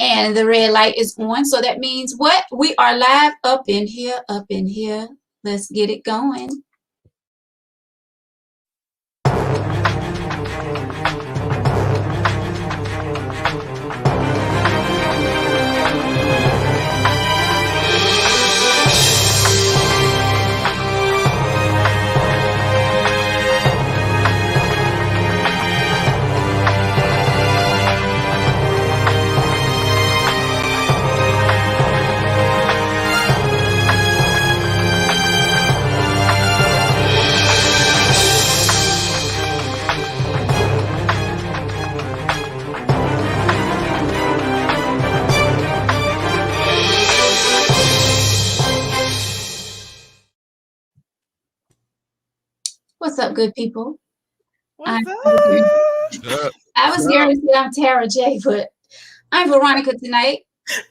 And the red light is on. So that means what? We are live up in here, up in here. Let's get it going. What's up, good people? What's I up? was going to say I'm Tara J, but I'm Veronica tonight,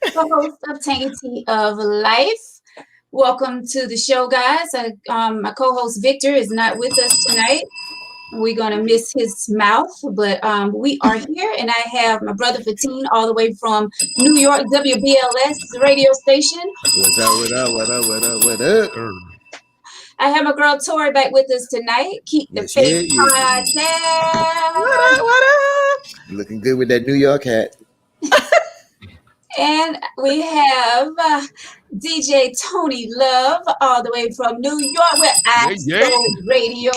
co-host of Tangy Tea of Life. Welcome to the show, guys. My co-host Victor is not with us tonight. We're going to miss his mouth, but we are here, and I have my brother Fatine all the way from New York, WBLS radio station. What's up, what up, what up, what up, what up? I have my girl Tori back with us tonight. Keep the faith podcast. What up? Looking good with that New York hat. And we have DJ Tony Love all the way from New York with ISO Radio.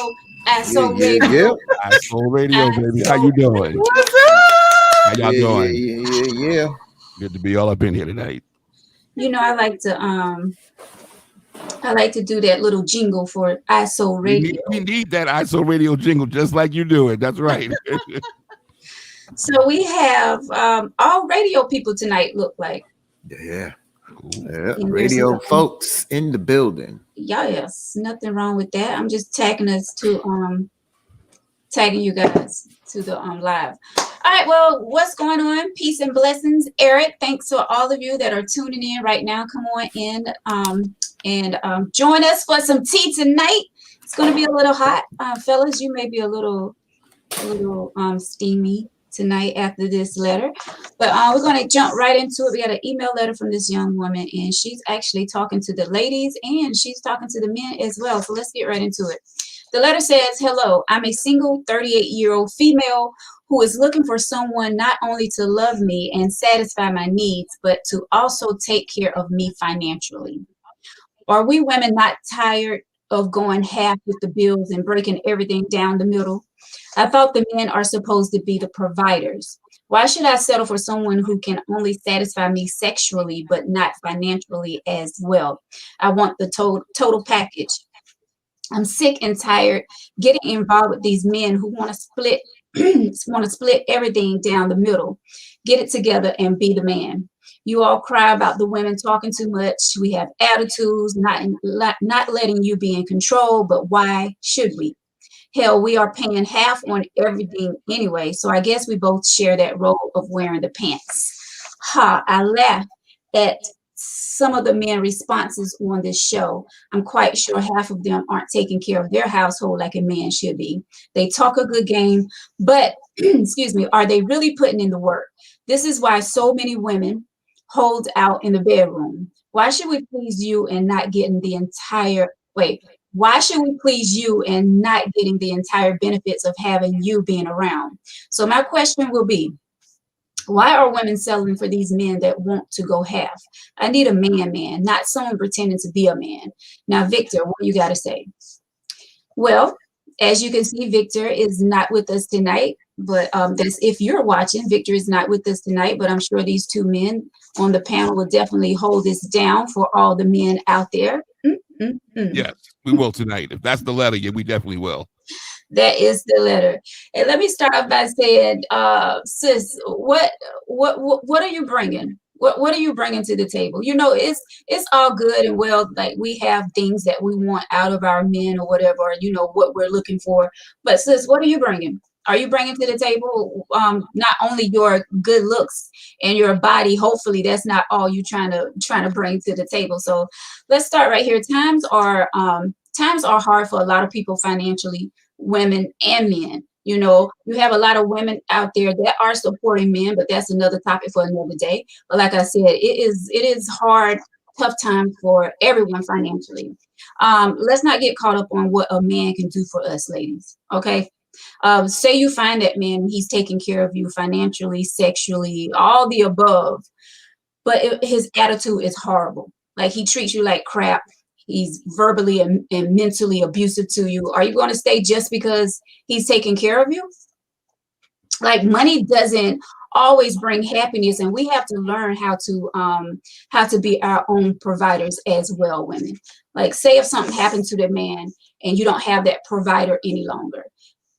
ISO Radio. ISO Radio, baby. How you doing? What's up? How y'all doing? Yeah. Good to be all up in here tonight. You know, I like to do that little jingle for ISO Radio. We need that ISO Radio jingle just like you do it. That's right. So we have all radio people tonight, look like. Yeah. Cool. Radio folks in the building. Yes, nothing wrong with that. I'm just tagging you guys to the live. All right, well, what's going on? Peace and blessings, Eric. Thanks to all of you that are tuning in right now. Come on in and join us for some tea tonight. It's going to be a little hot, fellas. You may be a little steamy tonight after this letter, but we're going to jump right into it. We got an email letter from this young woman, and she's actually talking to the ladies and she's talking to the men as well. So let's get right into it. The letter says, hello, I'm a single 38-year-old female who is looking for someone not only to love me and satisfy my needs, but to also take care of me financially. Are we women not tired of going half with the bills and breaking everything down the middle? I thought the men are supposed to be the providers. Why should I settle for someone who can only satisfy me sexually, but not financially as well? I want the total package. I'm sick and tired getting involved with these men who want to split everything down the middle. Get it together and be the man. You all cry about the women talking too much. We have attitudes, not letting you be in control, but why should we? Hell, we are paying half on everything anyway, so I guess we both share that role of wearing the pants. I laugh at some of the men responses on this show. I'm quite sure half of them aren't taking care of their household like a man should be. They talk a good game, but excuse me, are they really putting in the work? This is why so many women hold out in the bedroom. Why should we please you and not getting the entire Why should we please you and not getting the entire benefits of having you being around? So my question will be, why are women settling for these men that want to go half? I need a man, not someone pretending to be a man. Now, Victor, what you got to say? Well, as you can see, Victor is not with us tonight, but that's if you're watching, Victor is not with us tonight, but I'm sure these two men on the panel will definitely hold this down for all the men out there. Yes, we will tonight. If that's the letter, yeah, we definitely will. That is the letter. And let me start off by saying, sis, what are you bringing? What are you bringing to the table? You know, it's all good and well, like we have things that we want out of our men or whatever, or, you know, what we're looking for. But sis, what are you bringing? Are you bringing to the table not only your good looks and your body? Hopefully, that's not all you trying to bring to the table. So let's start right here. Times are hard for a lot of people financially, women and men. You know, you have a lot of women out there that are supporting men, but that's another topic for another day. But like I said, it is hard, tough time for everyone financially. Let's not get caught up on what a man can do for us, ladies. Okay. Say you find that man, he's taking care of you financially, sexually, all the above, but his attitude is horrible. Like he treats you like crap. He's verbally and mentally abusive to you. Are you going to stay just because he's taking care of you? Like money doesn't always bring happiness, and we have to learn how to be our own providers as well, women. Like say if something happened to the man and you don't have that provider any longer,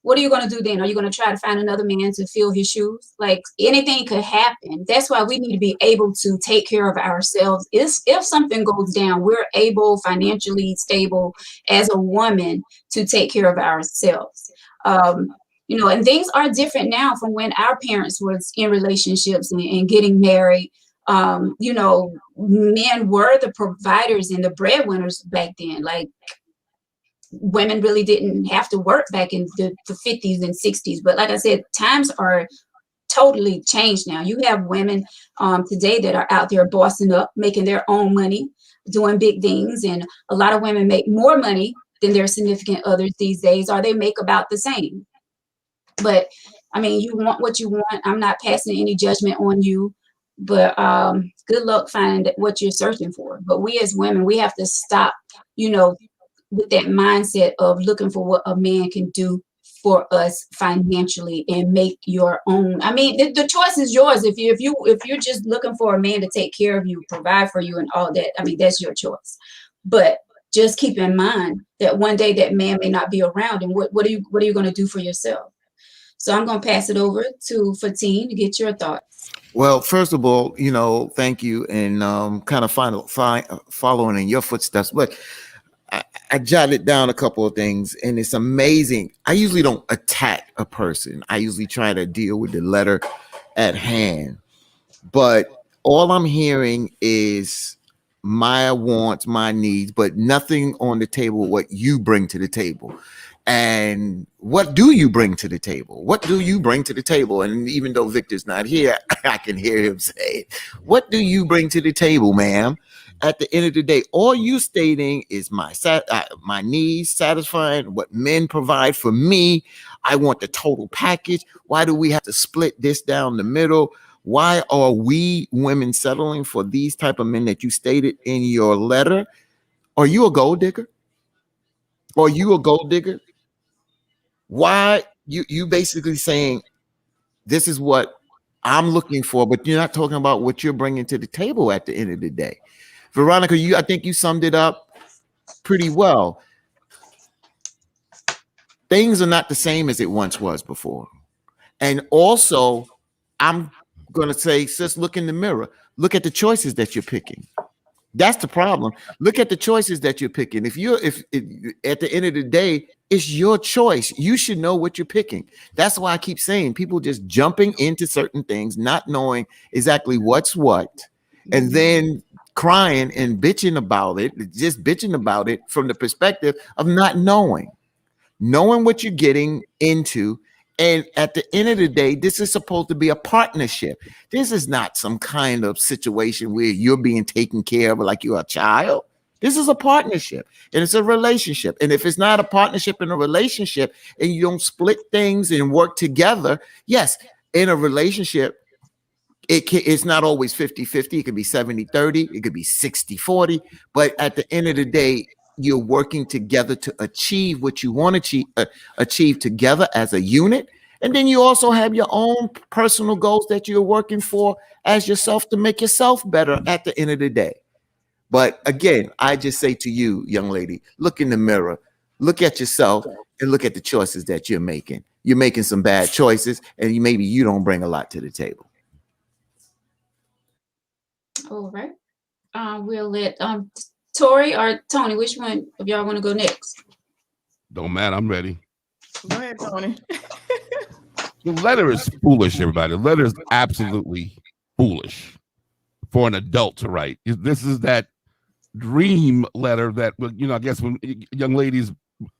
what are you going to do then? Are you going to try to find another man to fill his shoes? Like anything could happen. That's why we need to be able to take care of ourselves. If something goes down, we're able, financially stable as a woman, to take care of ourselves. You know, and things are different now from when our parents was in relationships and getting married. You know, men were the providers and the breadwinners back then. Like women really didn't have to work back in the 50s and 60s. But like I said, times are totally changed now. You have women today that are out there bossing up, making their own money, doing big things. And a lot of women make more money than their significant others these days, or they make about the same. But I mean, you want what you want. I'm not passing any judgment on you, but good luck finding what you're searching for. But we as women, we have to stop, you know, with that mindset of looking for what a man can do for us financially and make your own. I mean, the choice is yours. If you're just looking for a man to take care of you, provide for you, and all that, I mean, that's your choice. But just keep in mind that one day that man may not be around, and what are you going to do for yourself? So I'm going to pass it over to Fatine to get your thoughts. Well, first of all, you know, thank you, and kind of following in your footsteps. But I jotted down a couple of things, and it's amazing. I usually don't attack a person. I usually try to deal with the letter at hand. But all I'm hearing is my wants, my needs, but nothing on the table what you bring to the table. And what do you bring to the table? What do you bring to the table? And even though Victor's not here, I can hear him say it. What do you bring to the table, ma'am? At the end of the day, all you stating is my needs satisfying, what men provide for me. I want the total package. Why do we have to split this down the middle? Why are we women settling for these type of men that you stated in your letter? Are you a gold digger? Are you a gold digger? Why you basically saying this is what I'm looking for, but you're not talking about what you're bringing to the table at the end of the day. Veronica, I think you summed it up pretty well. Things are not the same as it once was before. And also, I'm going to say, sis, look in the mirror. Look at the choices that you're picking. That's the problem. Look at the choices that you're picking. If at the end of the day, it's your choice. You should know what you're picking. That's why I keep saying people just jumping into certain things, not knowing exactly what's what, and then crying and bitching about it, just bitching about it from the perspective of not knowing what you're getting into. And at the end of the day, this is supposed to be a partnership. This is not some kind of situation where you're being taken care of like you're a child. This is a partnership, and it's a relationship. And if it's not a partnership and a relationship, and you don't split things and work together, yes, in a relationship, it's not always 50-50. It could be 70-30. It could be 60-40. But at the end of the day, you're working together to achieve what you want to achieve together as a unit. And then you also have your own personal goals that you're working for as yourself to make yourself better at the end of the day. But again, I just say to you, young lady, look in the mirror, look at yourself, and look at the choices that you're making. You're making some bad choices, and maybe you don't bring a lot to the table. All right. We'll let Tori or Tony, which one of y'all want to go next? Don't matter. I'm ready. Go ahead, Tony. The letter is foolish, everybody. The letter is absolutely foolish for an adult to write. This is that dream letter that, you know, I guess when young ladies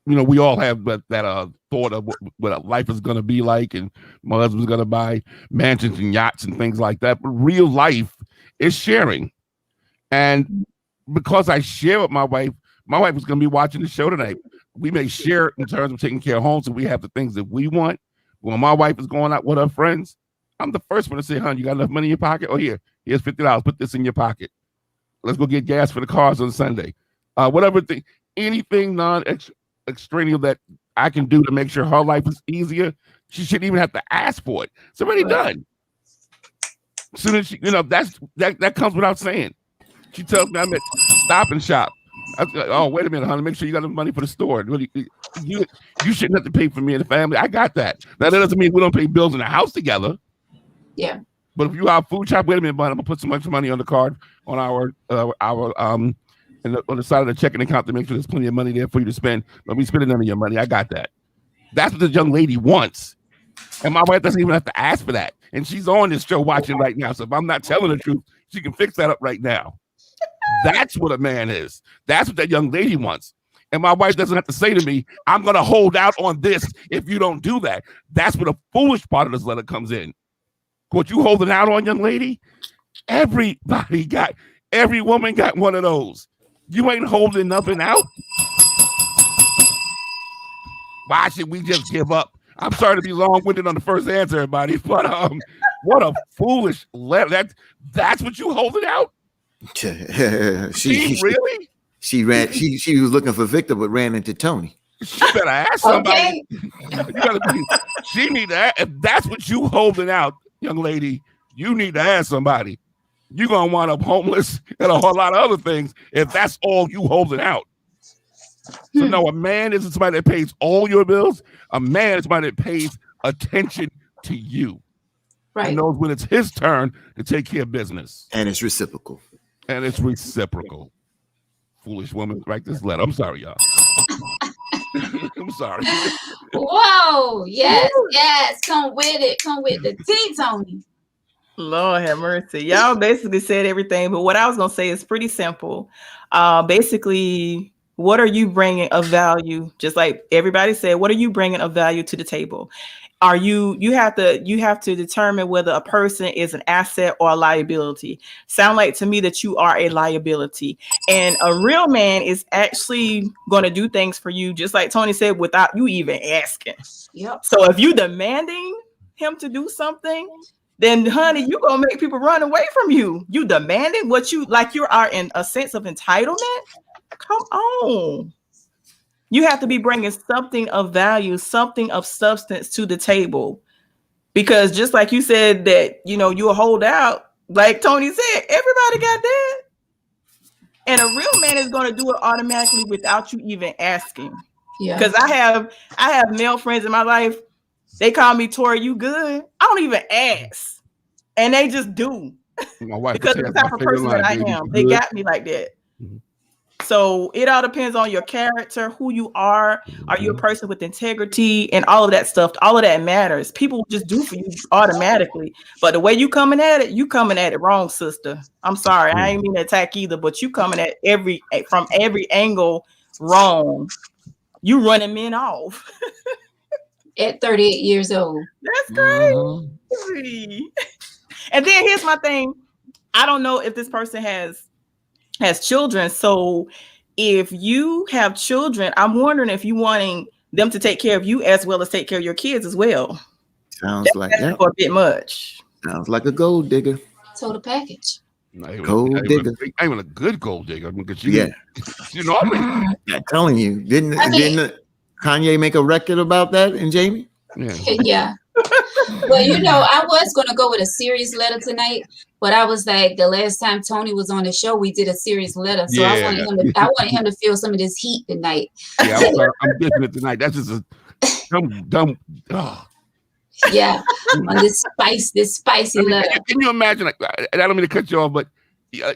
we all have that thought of what life is going to be like, and my husband's going to buy mansions and yachts and things like that. But real life is sharing. And because I share with my wife is going to be watching the show tonight. We may share in terms of taking care of homes, and we have the things that we want. When my wife is going out with her friends, I'm the first one to say, "Hon, you got enough money in your pocket? Oh, here's $50. Put this in your pocket. Let's go get gas for the cars on Sunday." Whatever thing, anything non-extraneous that I can do to make sure her life is easier, she shouldn't even have to ask for it. It's already done. As soon as she, that comes without saying. She tells me I'm at Stop and Shop. Oh, wait a minute, honey. Make sure you got enough money for the store. You shouldn't have to pay for me and the family. I got that. Now, that doesn't mean we don't pay bills in the house together. Yeah. But if you are food shop, wait a minute, but I'm gonna put so much money on the card on our on the side of the checking account to make sure there's plenty of money there for you to spend. Don't be spending none of your money. I got that. That's what the young lady wants. And my wife doesn't even have to ask for that. And she's on this show watching right now. So if I'm not telling the truth, she can fix that up right now. That's what a man is. That's what that young lady wants. And my wife doesn't have to say to me, "I'm going to hold out on this if you don't do that." That's where the foolish part of this letter comes in. What you holding out on, young lady? Every woman got one of those. You ain't holding nothing out. Why should we just give up? I'm sorry to be long-winded on the first answer, everybody, but what a foolish letter. That's what you holding out? she really? She was looking for Victor, but ran into Tony. She better ask somebody. She need to ask. If that's what you holding out, young lady, you need to ask somebody. You're gonna wind up homeless and a whole lot of other things if that's all you holding out. So no, a man isn't somebody that pays all your bills. A man is somebody that pays attention to you. Right. And knows when it's his turn to take care of business. And it's reciprocal. Foolish woman, write this letter. I'm sorry, y'all. I'm sorry. Whoa. Yes. Come with it. Come with the tea, Tony. Lord have mercy. Y'all basically said everything, but what I was going to say is pretty simple. Basically, what are you bringing of value? Just like everybody said, what are you bringing of value to the table? You have to determine whether a person is an asset or a liability. Sound like to me that you are a liability, and a real man is actually going to do things for you, just like Tony said, without you even asking. Yep. So if you demanding him to do something, then honey, you're gonna make people run away from you. You demanding what you like, you are in a sense of entitlement. Come on. You have to be bringing something of value, something of substance to the table. Because just like you said that, you'll hold out, like Tony said, everybody got that. And a real man is going to do it automatically without you even asking. Yeah. Because I have male friends in my life. They call me Tori, you good? I don't even ask. And they just do. My wife because of the type of person that I am. They got me like that. Mm-hmm. So it all depends on your character, who you are. Are you a person with integrity and all of that stuff? All of that matters. People just do for you automatically. But the way you coming at it wrong, sister. I'm sorry. I ain't mean to attack either, but you coming at from every angle wrong. You running men off. At 38 years old. That's crazy. And then here's my thing. I don't know if this person has children. So if you have children, I'm wondering if you wanting them to take care of you as well as take care of your kids as well. That's like that. A bit much. Sounds like a gold digger. Total package. Gold digger. I even a good gold digger. Because I'm telling you, didn't Kanye make a record about that and Jamie? Yeah. Well, I was going to go with a serious letter tonight, but I was like, the last time Tony was on the show, we did a serious letter. So I wanted him to feel some of this heat tonight. Yeah, I'm getting it tonight. That's just a dumb. Oh. Yeah, on this spicy letter. Can you imagine? I don't mean to cut you off, but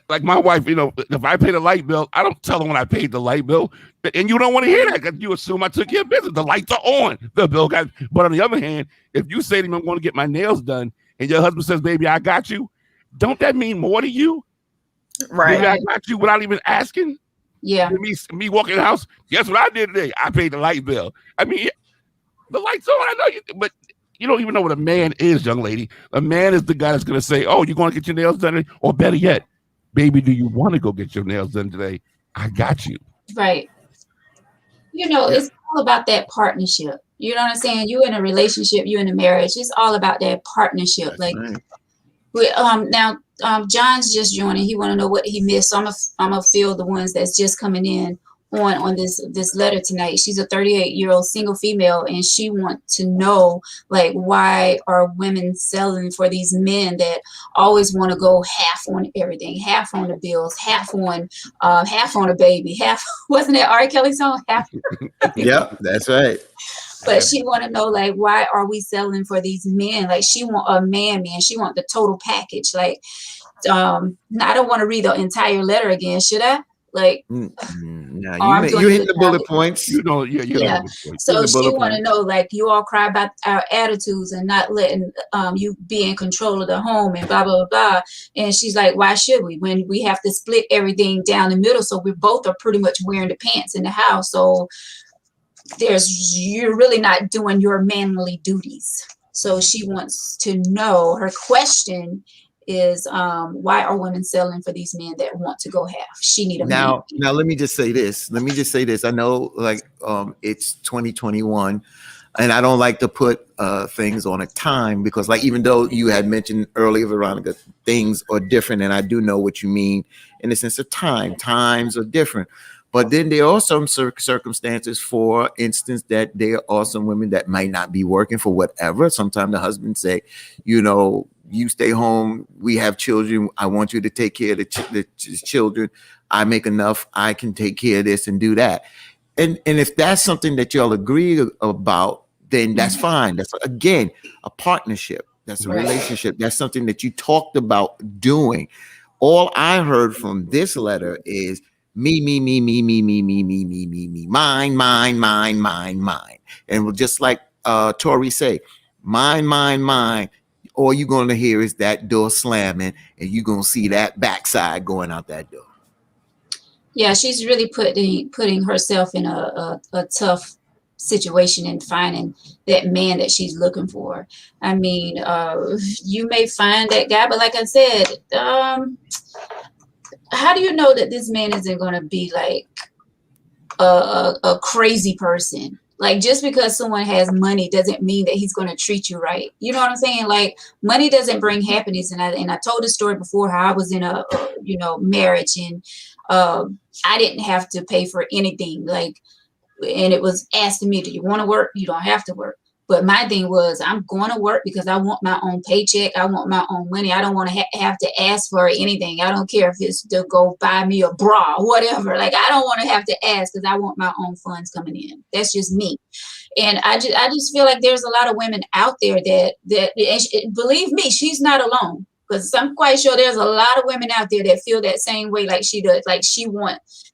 like my wife, if I pay the light bill, I don't tell her when I paid the light bill. And you don't want to hear that because you assume I took care of business. The lights are on. The bill got. But on the other hand, if you say to me, I'm going to get my nails done, and your husband says, baby, I got you, don't that mean more to you? Right. Baby, I got you without even asking? Yeah. Me walking in the house. Guess what I did today? I paid the light bill. I mean, the lights on. I know you, but you don't even know what a man is, young lady. A man is the guy that's going to say, "Oh, you're going to get your nails done," today? Or better yet, "Baby, do you want to go get your nails done today? I got you." Right. You know, Yeah. it's all about that partnership. You know what I'm saying? You in a relationship, you in a marriage. It's all about that partnership. That's Like, right. now, John's just joining. He want to know what he missed. So I'm gonna fill the ones that's just coming in on this letter tonight. She's a 38-year-old single female, and she wants to know, like, why are women selling for these men that always want to go half on everything, half on the bills, half on a baby, half. Wasn't that R. Kelly song? Half. Yep, that's right. But she want to know, like, why are we selling for these men? Like, she want a man. She want the total package. Like, I don't want to read the entire letter again, should I? Like, Now I'm doing you a hit good the job. bullet points. You know, Yeah. So she want to know, like, you all cry about our attitudes and not letting you be in control of the home and blah, blah, blah, blah. And she's like, why should we, when we have to split everything down the middle? So we both are pretty much wearing the pants in the house. So you're really not doing your manly duties. So she wants to know, her question is, why are women selling for these men that want to go half? She need a Now man. let me just say this. I know, like, it's 2021, and I don't like to put things on a time, because, like, even though you had mentioned earlier, Veronica, things are different, and I do know what you mean in the sense of time. Times are different. But then there are some circumstances, for instance, that there are some women that might not be working for whatever. Sometimes the husband say, you stay home, we have children, I want you to take care of the children. I make enough, I can take care of this and do that. And if that's something that y'all agree about, then that's fine. That's, again, a partnership. That's a relationship. That's something that you talked about doing. All I heard from this letter is me, mine. And just like Tori say, mine. All you're going to hear is that door slamming, and you're going to see that backside going out that door. Yeah, she's really putting herself in a tough situation and finding that man that she's looking for. I mean, you may find that guy, but like I said, how do you know that this man isn't going to be like a crazy person? Like, just because someone has money doesn't mean that he's going to treat you right. You know what I'm saying? Like, money doesn't bring happiness. And I told the story before how I was in a marriage, and I didn't have to pay for anything. Like, and it was asked of me, do you want to work? You don't have to work. But my thing was, I'm going to work because I want my own paycheck. I want my own money. I don't want to have to ask for anything. I don't care if it's to go buy me a bra, whatever. Like, I don't want to have to ask because I want my own funds coming in. That's just me. And I just feel like there's a lot of women out there that believe me, she's not alone. Because I'm quite sure there's a lot of women out there that feel that same way like she does. Like,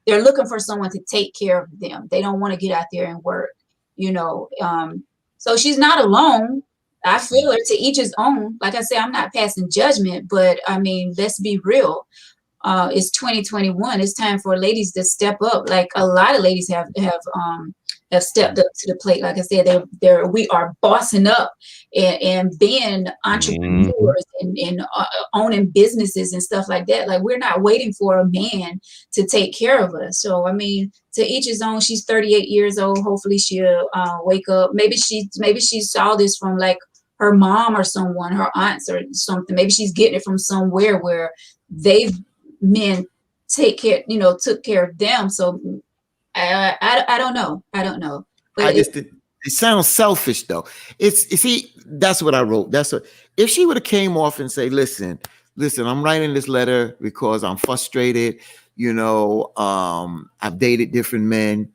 they're looking for someone to take care of them. They don't want to get out there and work, So she's not alone. I feel her, to each his own. Like I said, I'm not passing judgment, but I mean, let's be real. It's 2021. It's time for ladies to step up. Like, a lot of ladies have stepped up to the plate. Like I said, we are bossing up and being entrepreneurs and owning businesses and stuff like that. Like, we're not waiting for a man to take care of us. So, I mean, to each his own. She's 38 years old. Hopefully she'll wake up. Maybe she saw this from, like, her mom or someone, her aunts or something. Maybe she's getting it from somewhere where men took care of them. So I don't know. But It sounds selfish, though. See, that's what I wrote. If she would have came off and say, listen, I'm writing this letter because I'm frustrated. I've dated different men.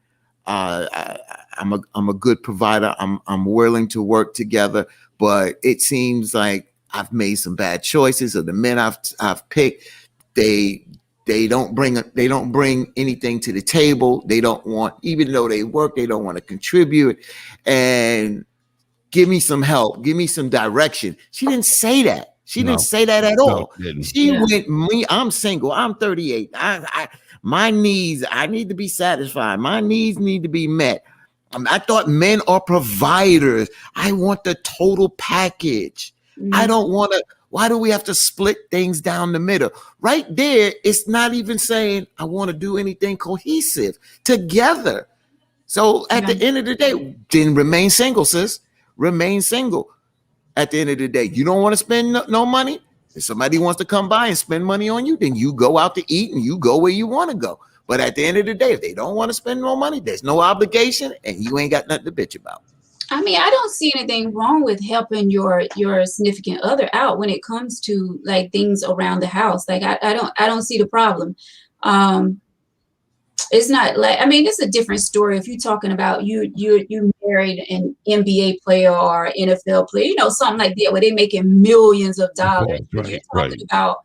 I'm a good provider. I'm willing to work together, but it seems like I've made some bad choices, or the men I've picked, they don't bring anything to the table. They don't want, even though they work, they don't want to contribute. And give me some help. Give me some direction. She didn't say that. She didn't say that at all. She went, I'm single. I'm 38. My needs, I need to be satisfied. My needs need to be met. I thought men are providers. I want the total package. I don't want to. Why do we have to split things down the middle? Right there, it's not even saying I want to do anything cohesive together. So at the end of the day, then remain single, sis. Remain single. At the end of the day, you don't want to spend no money. If somebody wants to come by and spend money on you, then you go out to eat and you go where you want to go. But at the end of the day, if they don't want to spend no money, there's no obligation and you ain't got nothing to bitch about. I mean, I don't see anything wrong with helping your significant other out when it comes to like things around the house. Like I don't see the problem. It's not like, I mean, it's a different story if you're talking about you married an NBA player or NFL player, you know, something like that where they're making millions of dollars. Right, You're talking about,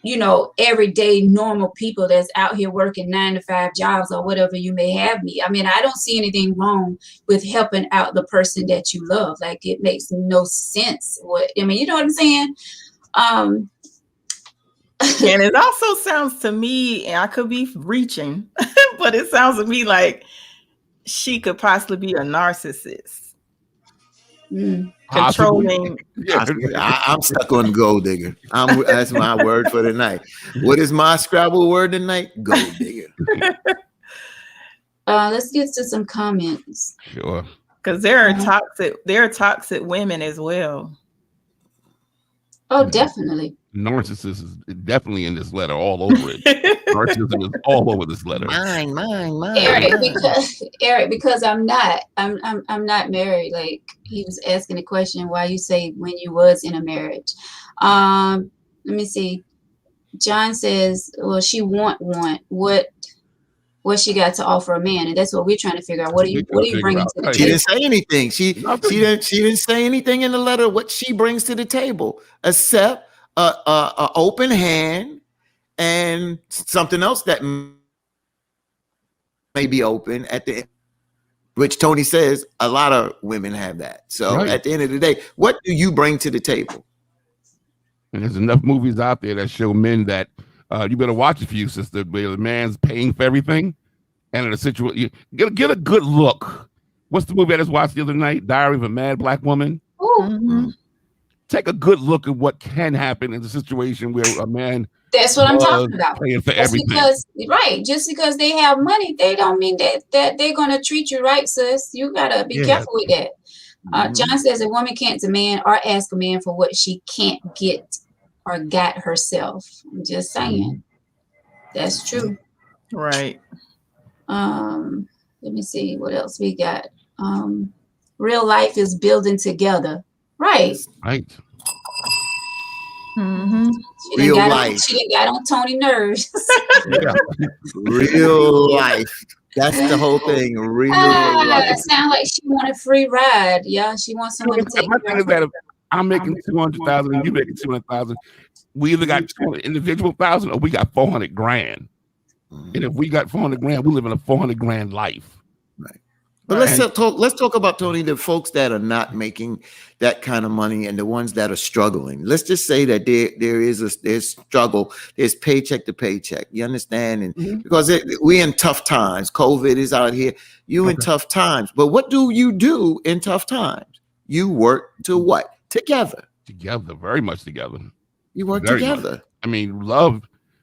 you know, everyday normal people that's out here working 9-to-5 jobs or whatever you may have me. I mean, I don't see anything wrong with helping out the person that you love. Like it makes no sense. What I mean, you know what I'm saying? And it also sounds to me, and I could be reaching, but it sounds to me like she could possibly be a narcissist. Controlling. I'm stuck on gold digger. That's my word for the night. What is my Scrabble word tonight? Gold digger. Let's get to some comments. Sure. Because there are toxic women as well. Oh, definitely. Narcissist is definitely in this letter, all over it. Narcissism is all over this letter. Mine. Eric, because I'm not married. Like he was asking the question, why you say when you was in a marriage. Let me see. John says, well, she want what she got to offer a man, and that's what we're trying to figure out. What are you bringing to the table? She didn't say anything. She didn't say anything in the letter what she brings to the table, except a open hand and something else that may be open at the end, which Tony says a lot of women have that. So at the end of the day, what do you bring to the table? And there's enough movies out there that show men that you better watch a few, sister, where the man's paying for everything. And in a situation, get a good look. What's the movie I just watched the other night? Diary of a Mad Black Woman. Take a good look at what can happen in the situation where a man. That's what I'm talking about. Paying for everything. Just because they have money, they don't mean that they're gonna treat you right, sis. You gotta be careful with that. John says a woman can't demand or ask a man for what she can't get or got herself. I'm just saying. That's true. Right. Let me see what else we got. Real life is building together. Right. Right. Real life. She didn't got on Tony nerves. Real life. That's the whole thing. Real life. Sound like she want a free ride. Yeah, she wants someone to take care of her. I'm making 200,000 and you making 200,000. We either got 200 individual thousand or we got 400 grand. And if we got 400 grand, we live in a 400 grand life. Right. But let's talk about, Tony, the folks that are not making that kind of money and the ones that are struggling. Let's just say that there's struggle. There's paycheck to paycheck. You understand? And because we're in tough times. COVID is out here. In tough times. But what do you do in tough times? You work to what? Together. Together. Very much together. You work Very together. Much. I mean, love.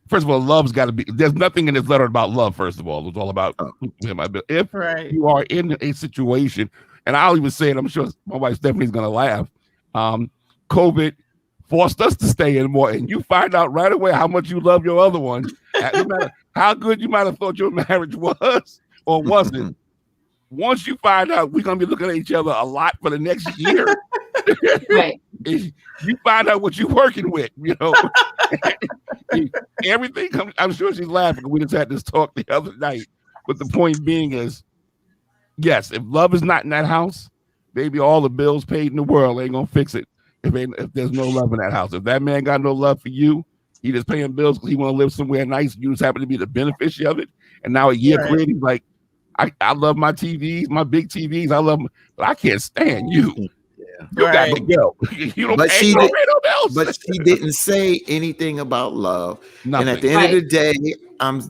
First of all, love's got to be. There's nothing in this letter about love. First of all, it's all about if you are in a situation, and I'll even say it. I'm sure my wife Stephanie's gonna laugh. COVID forced us to stay in more, and you find out right away how much you love your other one. No matter how good you might have thought your marriage was or wasn't, once you find out we're gonna be looking at each other a lot for the next year. Right. You find out what you're working with, you know. Everything comes. I'm sure she's laughing. We just had this talk the other night. But the point being is, yes, if love is not in that house, baby, all the bills paid in the world ain't gonna fix it. If there's no love in that house, if that man got no love for you, he just paying bills because he want to live somewhere nice. You just happen to be the beneficiary of it. And now a year later, he's like, I love my TVs, my big TVs. I love them, but I can't stand you. You got Right. to go. You don't But pay she no did- rent else. But she didn't say anything about love. Nothing. And at the end of the day,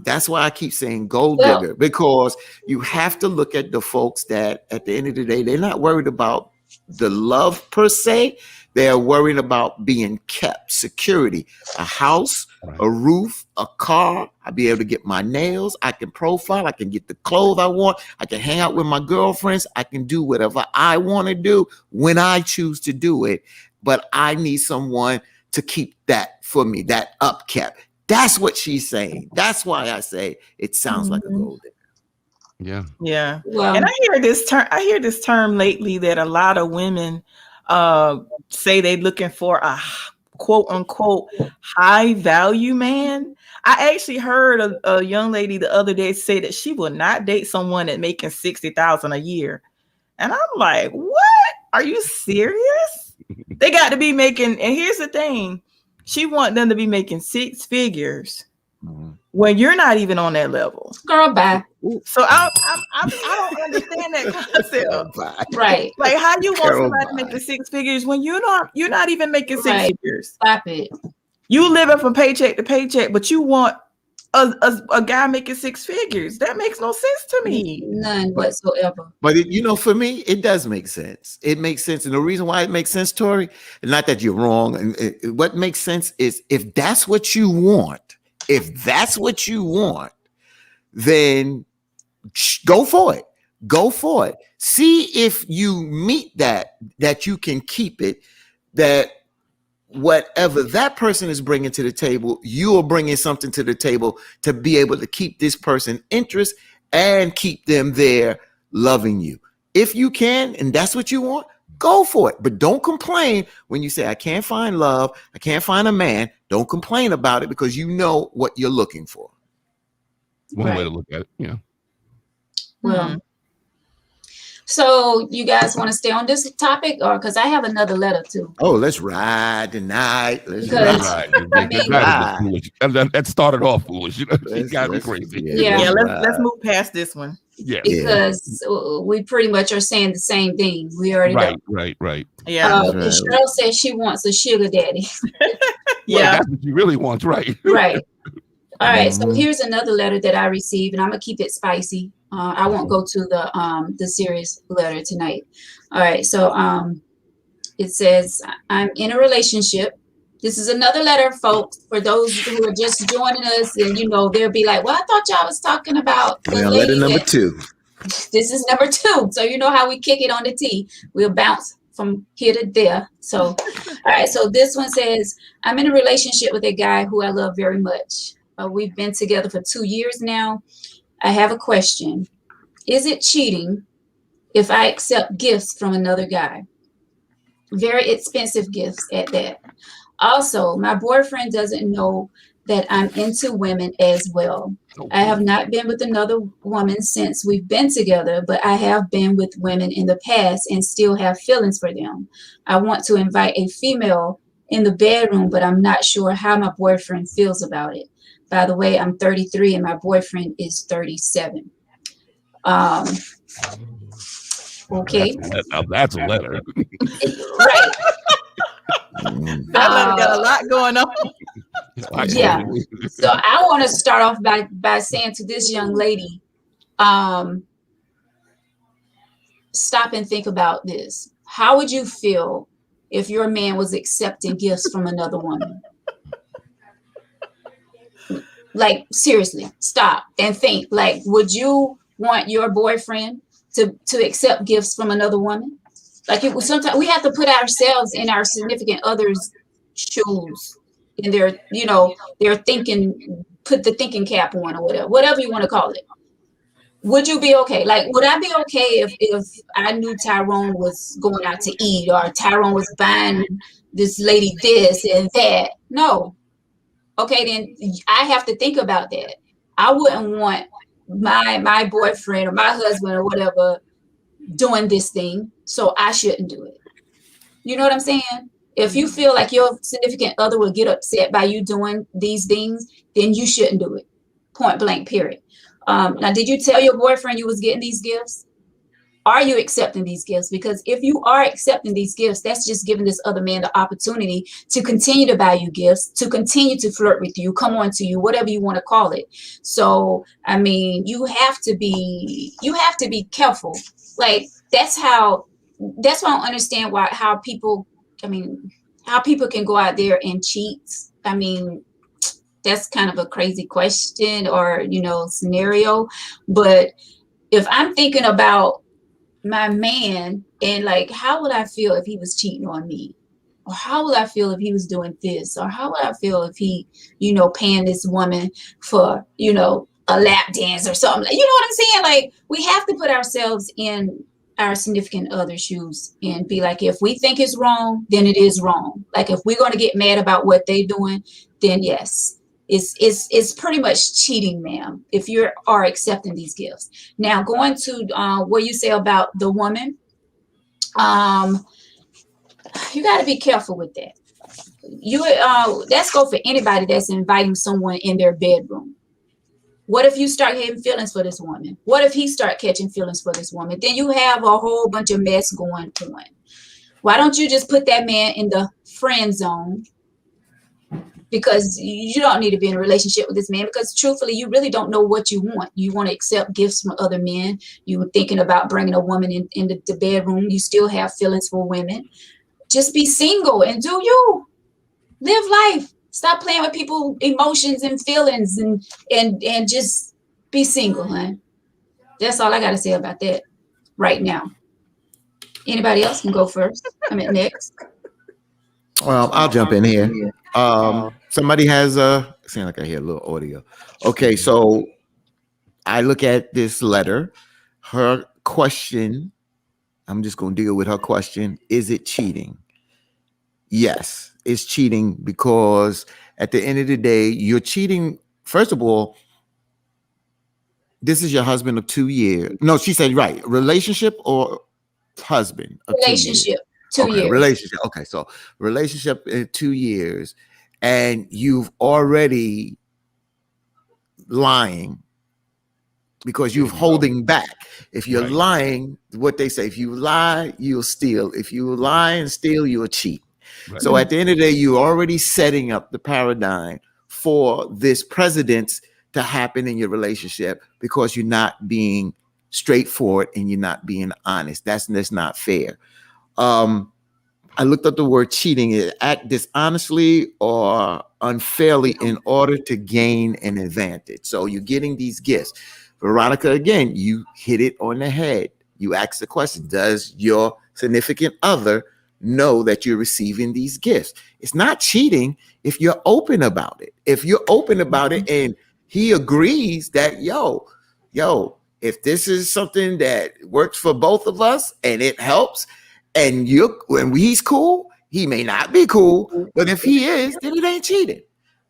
that's why I keep saying gold Well- digger, because you have to look at the folks that at the end of the day, they're not worried about the love per se. They're worried about being kept, security, a house, Right. a roof, a car. I'll be able to get my nails. I can profile. I can get the clothes I want. I can hang out with my girlfriends. I can do whatever I want to do when I choose to do it. But I need someone to keep that for me, that upkept. That's what she's saying. That's why I say it sounds like a gold digger. Yeah. Yeah. Well, And I hear this term lately that a lot of women say they're looking for a quote unquote high value man. I actually heard a young lady the other day say that she will not date someone that making $60,000 a year. And I'm like, what? Are you serious? They got to be making, and here's the thing, she want them to be making six figures when you're not even on that level. girl, bye. So I don't understand that concept. Right. Like, how you want Carol, somebody to make the six figures when you're not even making six Right. figures? Stop it. You living from paycheck to paycheck, but you want a guy making six figures. That makes no sense to me. None whatsoever. But for me, it does make sense. It makes sense, and the reason why it makes sense, Tori, not that you're wrong. And what makes sense is if that's what you want, then go for it. Go for it. See if you meet that you can keep it. That whatever that person is bringing to the table, you are bringing something to the table to be able to keep this person interest and keep them there loving you. If you can, and that's what you want, go for it. But don't complain when you say, I can't find love, I can't find a man. Don't complain about it because you know what you're looking for. One way Right. to look at it. Yeah. Well, so you guys want to stay on this topic, or because I have another letter too? Oh, let's ride tonight. Let's Because- ride. Right. mean- That was foolish. That started off foolish. You know, she got me Let's- crazy. Yeah. Yeah, let's let's move past this one. Yeah. Because we pretty much are saying the same thing. We already know. Right. Yeah, That's right. Cheryl says she wants a sugar daddy. yeah. That's what you really want, right? Right. All right. So Mhm. here's another letter that I received, and I'm gonna keep it spicy. I won't go to the serious letter tonight. All right. So it says, I'm in a relationship. This is another letter, folks, for those who are just joining us, and they'll be like, "Well, I thought y'all was talking about the Well, lady letter number that-" 2. This is number 2. So you know how we kick it on the T. We'll bounce from here to there. So, all right. So this one says, I'm in a relationship with a guy who I love very much. We've been together for 2 years now. I have a question. Is it cheating if I accept gifts from another guy? Very expensive gifts at that. Also, my boyfriend doesn't know that I'm into women as well. I have not been with another woman since we've been together, but I have been with women in the past and still have feelings for them. I want to invite a female in the bedroom, but I'm not sure how my boyfriend feels about it. By the way, I'm 33 and my boyfriend is 37. Okay. Now that's a letter. Right. That letter got a lot going on. Yeah. So I want to start off by saying to this young lady, stop and think about this. How would you feel if your man was accepting gifts from another woman? Like, seriously, stop and think. Like, would you want your boyfriend to accept gifts from another woman? Like, it was sometimes we have to put ourselves in our significant other's shoes, in their, their thinking, put the thinking cap on, or whatever you want to call it. Would you be okay? Like, would I be okay if I knew Tyrone was going out to eat, or Tyrone was buying this lady this and that? No. Okay, then I have to think about that. I wouldn't want my boyfriend or my husband or whatever doing this thing, so I shouldn't do it. You know what I'm saying? If you feel like your significant other will get upset by you doing these things, then you shouldn't do it. Point blank, period. Now, did you tell your boyfriend you was getting these gifts? are you accepting these gifts? Because if you are accepting these gifts, that's just giving this other man the opportunity to continue to buy you gifts, to continue to flirt with you, come on to you, whatever you want to call it. So, I mean, you have to be careful. Like, that's why I don't understand how people can go out there and cheat. I mean, that's kind of a crazy question or, scenario. But if I'm thinking about my man and like, how would I feel if he was cheating on me? Or how would I feel if he was doing this? Or how would I feel if he, paying this woman for, a lap dance or something? You know what I'm saying? Like, we have to put ourselves in our significant other's shoes and be like, if we think it's wrong, then it is wrong. Like, if we're going to get mad about what they're doing, then yes. It's pretty much cheating, ma'am, if you are accepting these gifts. Now, going to what you say about the woman, you got to be careful with that. Let's go for anybody that's inviting someone in their bedroom. What if you start having feelings for this woman? What if he start catching feelings for this woman? Then you have a whole bunch of mess going on. Why don't you just put that man in the friend zone? Because you don't need to be in a relationship with this man, because truthfully, you really don't know what you want. You want to accept gifts from other men. You were thinking about bringing a woman in the bedroom. You still have feelings for women. Just be single and do you. Live life. Stop playing with people's emotions and feelings and just be single, hon. That's all I got to say about that right now. Anybody else can go first? Next. Well, I'll jump in here. Somebody has seems like I hear a little audio. Okay, so I look at this letter. Her question, I'm just going to deal with her question. Is it cheating? Yes, it's cheating, because at the end of the day, you're cheating. First of all, this is your husband of 2 years. No, she said, right. Relationship or husband of Relationship. 2 years. 2 years. Relationship. Okay, so relationship in 2 years, and you've already lying because you're holding back. If you're lying, what they say, if you lie, you'll steal. If you lie and steal, you'll cheat. Right. So at the end of the day, you're already setting up the paradigm for this precedence to happen in your relationship, because you're not being straightforward and you're not being honest. That's not fair. I looked up the word cheating. Act dishonestly or unfairly in order to gain an advantage. So you're getting these gifts. Veronica, again, you hit it on the head. You asked the question, does your significant other know that you're receiving these gifts? It's not cheating if you're open about it. If you're open about it and he agrees that, yo, if this is something that works for both of us and it helps, and when he's cool, he may not be cool, but if he is, then it ain't cheating.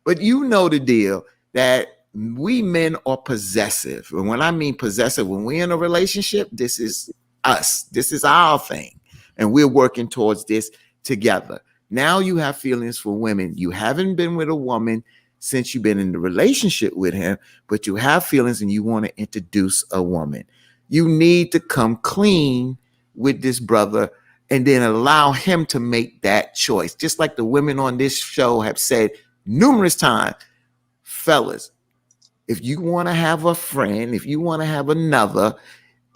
But you know the deal that we men are possessive. And when I mean possessive, when we're in a relationship, this is us. This is our thing. And we're working towards this together. Now you have feelings for women. You haven't been with a woman since you've been in the relationship with him, but you have feelings and you want to introduce a woman. You need to come clean with this brother and then allow him to make that choice. Just like the women on this show have said numerous times, fellas, if you want to have a friend, if you want to have another,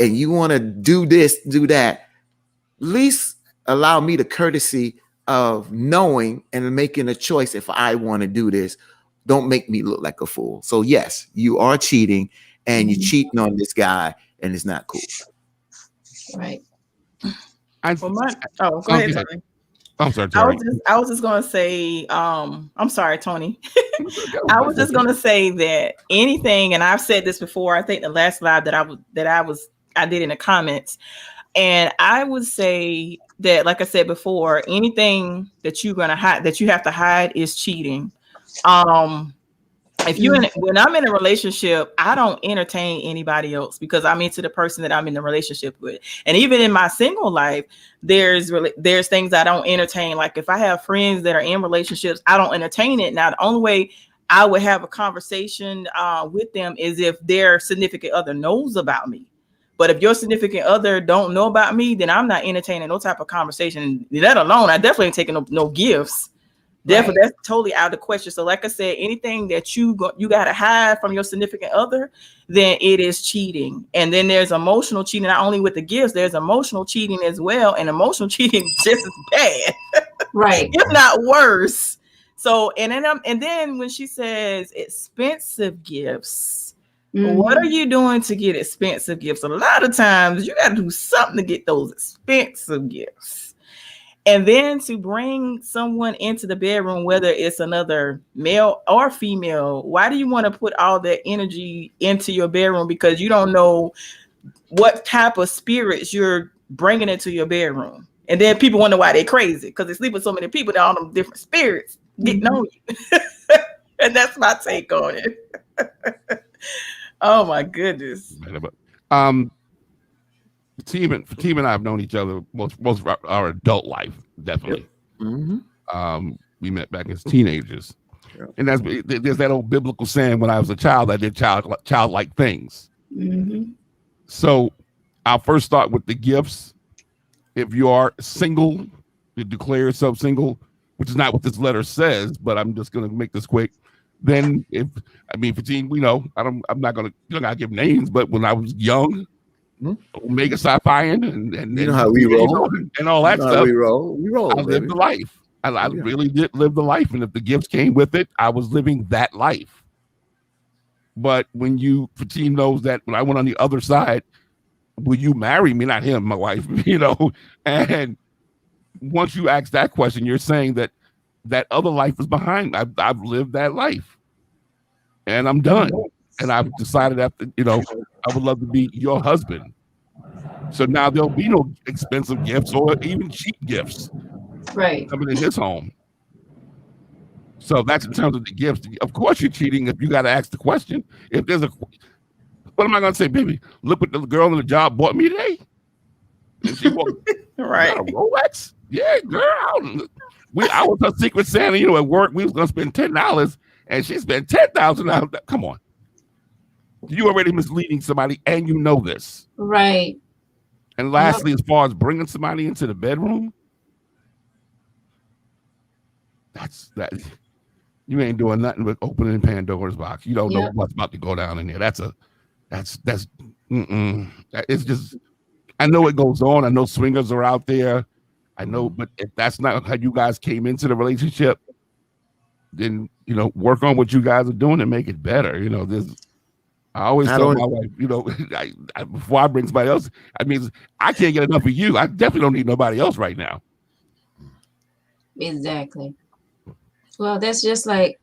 and you want to do this, do that, at least allow me the courtesy of knowing and making a choice if I want to do this. Don't make me look like a fool. So yes, you are cheating and you're cheating on this guy, and it's not cool. Right. Go ahead, Tony. I'm sorry, Tony. I was just gonna say, I'm sorry, Tony. I was just gonna say that anything, and I've said this before, I think the last live that I did in the comments, and I would say that, like I said before, anything that you're gonna hide, that you have to hide, is cheating. When I'm in a relationship, I don't entertain anybody else because I'm into the person that I'm in the relationship with. And even in my single life, there's things I don't entertain. Like if I have friends that are in relationships, I don't entertain it. Now, the only way I would have a conversation with them is if their significant other knows about me. But if your significant other don't know about me, then I'm not entertaining no type of conversation. Let alone, I definitely ain't taking no gifts. Definitely, Right. that's totally out of the question. So, like I said, anything that you gotta hide from your significant other, then it is cheating. And then there's emotional cheating. Not only with the gifts, there's emotional cheating as well. And emotional cheating just as bad, Right. if not worse. So, and then when she says expensive gifts, what are you doing to get expensive gifts? A lot of times you got to do something to get those expensive gifts. And then to bring someone into the bedroom, whether it's another male or female, why do you want to put all that energy into your bedroom? Because you don't know what type of spirits you're bringing into your bedroom. And then people wonder why they're crazy, because they sleep with so many people, that all them different spirits getting on you. And that's my take on it. Oh my goodness. Fatima and I have known each other most of our adult life, definitely. We met back as teenagers, and there's that old biblical saying: when I was a child, I did childlike things. So I'll first start with the gifts. If you are single, you declare yourself single, which is not what this letter says, but I'm just going to make this quick. Then, Fatima, we know I'm not going to give names, but when I was young. Omega Psi and you know how we roll and all that stuff. We roll. I lived the life. I really did live the life, and if the gifts came with it, I was living that life. But when Fatima knows that when I went on the other side, will you marry me? Not him, my wife. And once you ask that question, you're saying that other life is behind. I've lived that life, and I'm done. And I've decided after, I would love to be your husband. So now there'll be no expensive gifts or even cheap gifts coming in his home. So that's in terms of the gifts. Of course you're cheating if you got to ask the question. If there's what am I going to say, baby? Look what the girl in the job bought me today. And she bought right. A Rolex? Yeah, girl. I was her secret Santa, at work. We was going to spend $10 and she spent $10,000. Come on. You already misleading somebody, and you know this. Right. And lastly, as far as bringing somebody into the bedroom, that you ain't doing nothing but opening Pandora's box. You don't know what's about to go down in there. That's it's just, I know it goes on. I know swingers are out there. I know, but if that's not how you guys came into the relationship, then, work on what you guys are doing and make it better. I always tell my wife, before I bring somebody else, I can't get enough of you. I definitely don't need nobody else right now. Exactly. Well, that's just like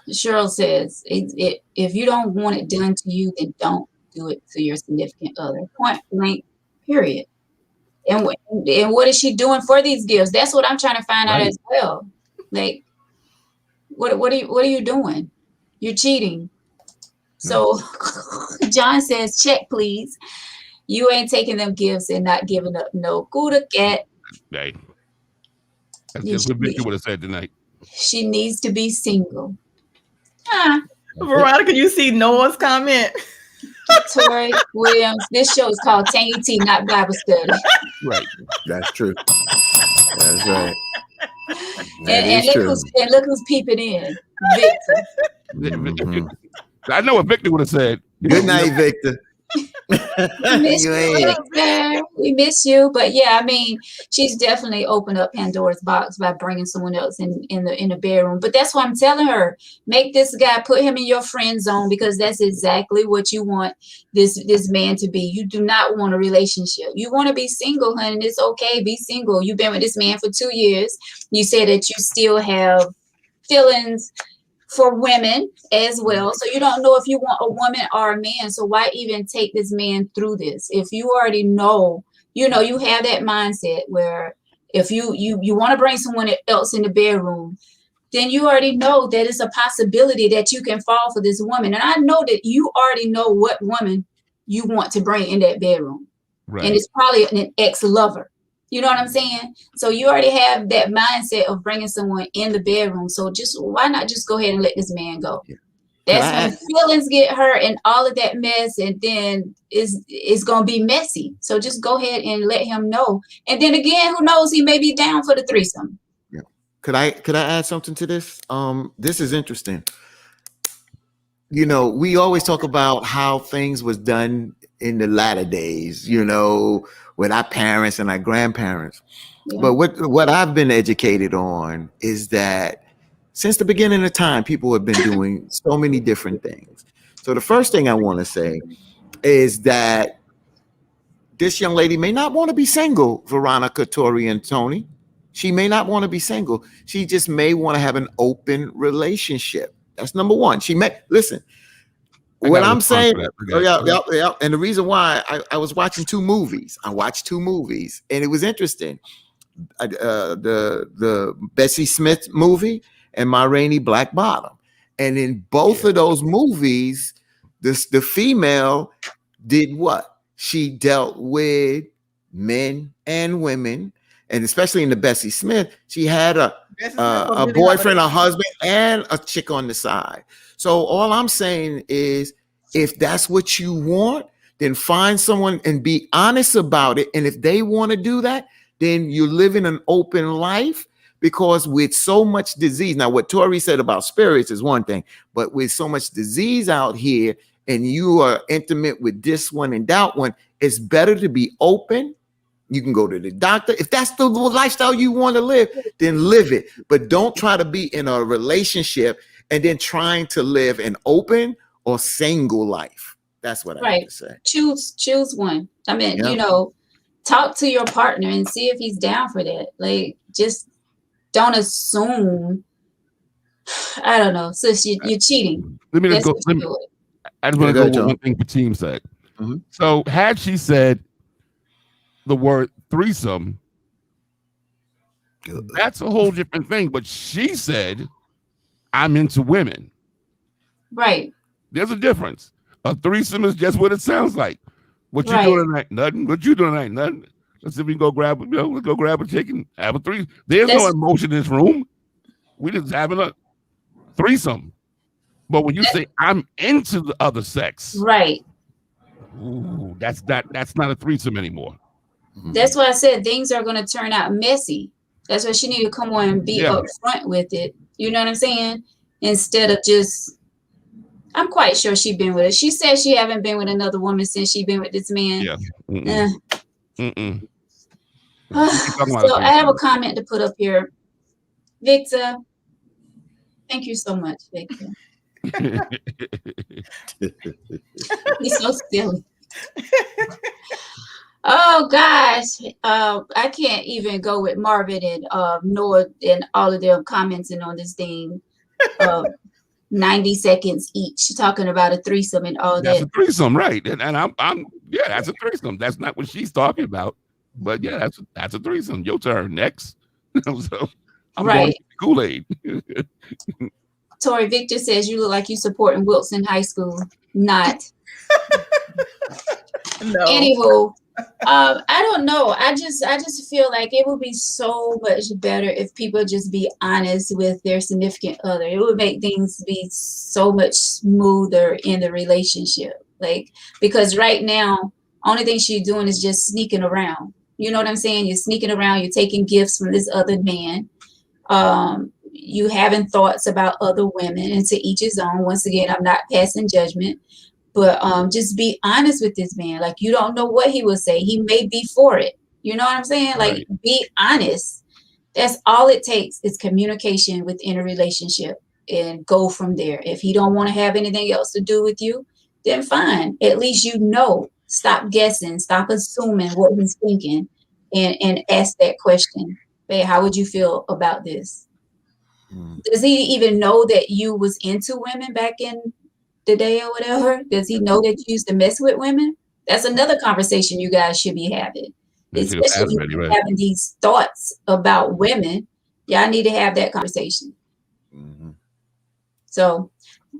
Cheryl says, if you don't want it done to you, then don't do it to your significant other. Point blank, period. And what is she doing for these gifts? That's what I'm trying to find out as well. Like, what are you doing? You're cheating. So John says, check, please. You ain't taking them gifts and not giving up no Gouda cat. Hey, that's just what Victor would have said tonight. She needs to be single. Veronica, you see Noah's comment? Tori Williams, this show is called Tangy Tea, not Bible Study. Right. That's true. That's right. And look who's peeping in. Victor. I know what Victor would have said. Good night, Victor. We miss you, Victor. We miss you. But yeah, she's definitely opened up Pandora's box by bringing someone else in the bedroom. But that's why I'm telling her, make this guy, put him in your friend zone, because that's exactly what you want this man to be. You do not want a relationship. You want to be single, honey. It's okay. Be single. You've been with this man for 2 years. You said that you still have feelings for women as well. So you don't know if you want a woman or a man. So why even take this man through this? If you already know, you have that mindset where if you want to bring someone else in the bedroom, then you already know that it's a possibility that you can fall for this woman. And I know that you already know what woman you want to bring in that bedroom. Right. And it's probably an ex-lover. You know what I'm saying? So you already have that mindset of bringing someone in the bedroom. So why not just go ahead and let this man go? That's I when feelings get hurt and all of that mess, and then it's gonna be messy. So just go ahead and let him know. And then again, who knows? He may be down for the threesome. Yeah. Could I add something to this? This is interesting. You know, we always talk about how things was done in the latter days, you know, with our parents and our grandparents. Yeah. But what I've been educated on is that since the beginning of time, people have been doing so many different things. So the first thing I want to say is that this young lady may not want to be single, Veronica, Tori, and Tony. She may not want to be single. She just may want to have an open relationship. That's number one. She may listen. What I'm saying, yeah. And the reason why I was watching two movies. I watched two movies, and it was interesting. The Bessie Smith movie and Ma Rainey Black Bottom. And in both of those movies, the female did what? She dealt with men and women, and especially in the Bessie Smith, she had a boyfriend, a husband, and a chick on the side. So all I'm saying is, if that's what you want, then find someone and be honest about it. And if they want to do that, then you're living an open life. Because with so much disease, now what Tori said about spirits is one thing, but with so much disease out here and you are intimate with this one and that one, it's better to be open. You can go to the doctor. If that's the lifestyle you want to live, then live it. But don't try to be in a relationship and then trying to live an open or single life. That's what I have to say. Choose one. I mean, you know, talk to your partner and see if he's down for that. Like, just don't assume. I don't know. Sis, you're cheating. Let me just go. I just want to go with one thing Fatim said. Mm-hmm. So had she said the word threesome, that's a whole different thing. But she said, I'm into women. Right. There's a difference. A threesome is just what it sounds like. What you doing tonight? Nothing. What you doing tonight? Nothing. Let's see if we can go grab, let's go grab a chicken, have a threesome. There's no emotion in this room. We just having a threesome. But when you say I'm into the other sex, right? Ooh, that's not a threesome anymore. That's why I said things are going to turn out messy. That's why she need to come on and be upfront with it. You know what I'm saying? Instead of just, I'm quite sure she's been with it. She said she haven't been with another woman since she been with this man. Yeah. So I have a comment to put up here. Victor, thank you so much, Victor. He's so silly. Oh gosh, I can't even go with Marvin and Noah and all of them commenting on this thing. 90 seconds each talking about a threesome and all that's that. A threesome, right? And I'm that's a threesome. That's not what she's talking about. But yeah, that's a threesome. Your turn next. So I'm going Kool-Aid. Tori, Victor says you look like you supporting Wilson High School. Not. No. Anywho, I don't know. I just feel like it would be so much better if people just be honest with their significant other. It would make things be so much smoother in the relationship. Like, because right now, only thing she's doing is just sneaking around. You know what I'm saying? You're sneaking around. You're taking gifts from this other man. You having thoughts about other women, and to each his own. Once again, I'm not passing judgment, but just be honest with this man. Like, you don't know what he will say. He may be for it. You know what I'm saying? Like, be honest. That's all it takes is communication within a relationship, and go from there. If he don't want to have anything else to do with you, then fine. At least you know. Stop guessing. Stop assuming what he's thinking, and ask that question. Babe, how would you feel about this? Does he even know that you was into women back in the day or whatever? Does he know that you used to mess with women? That's another conversation you guys should be having. Especially if you're having these thoughts about women, y'all need to have that conversation. So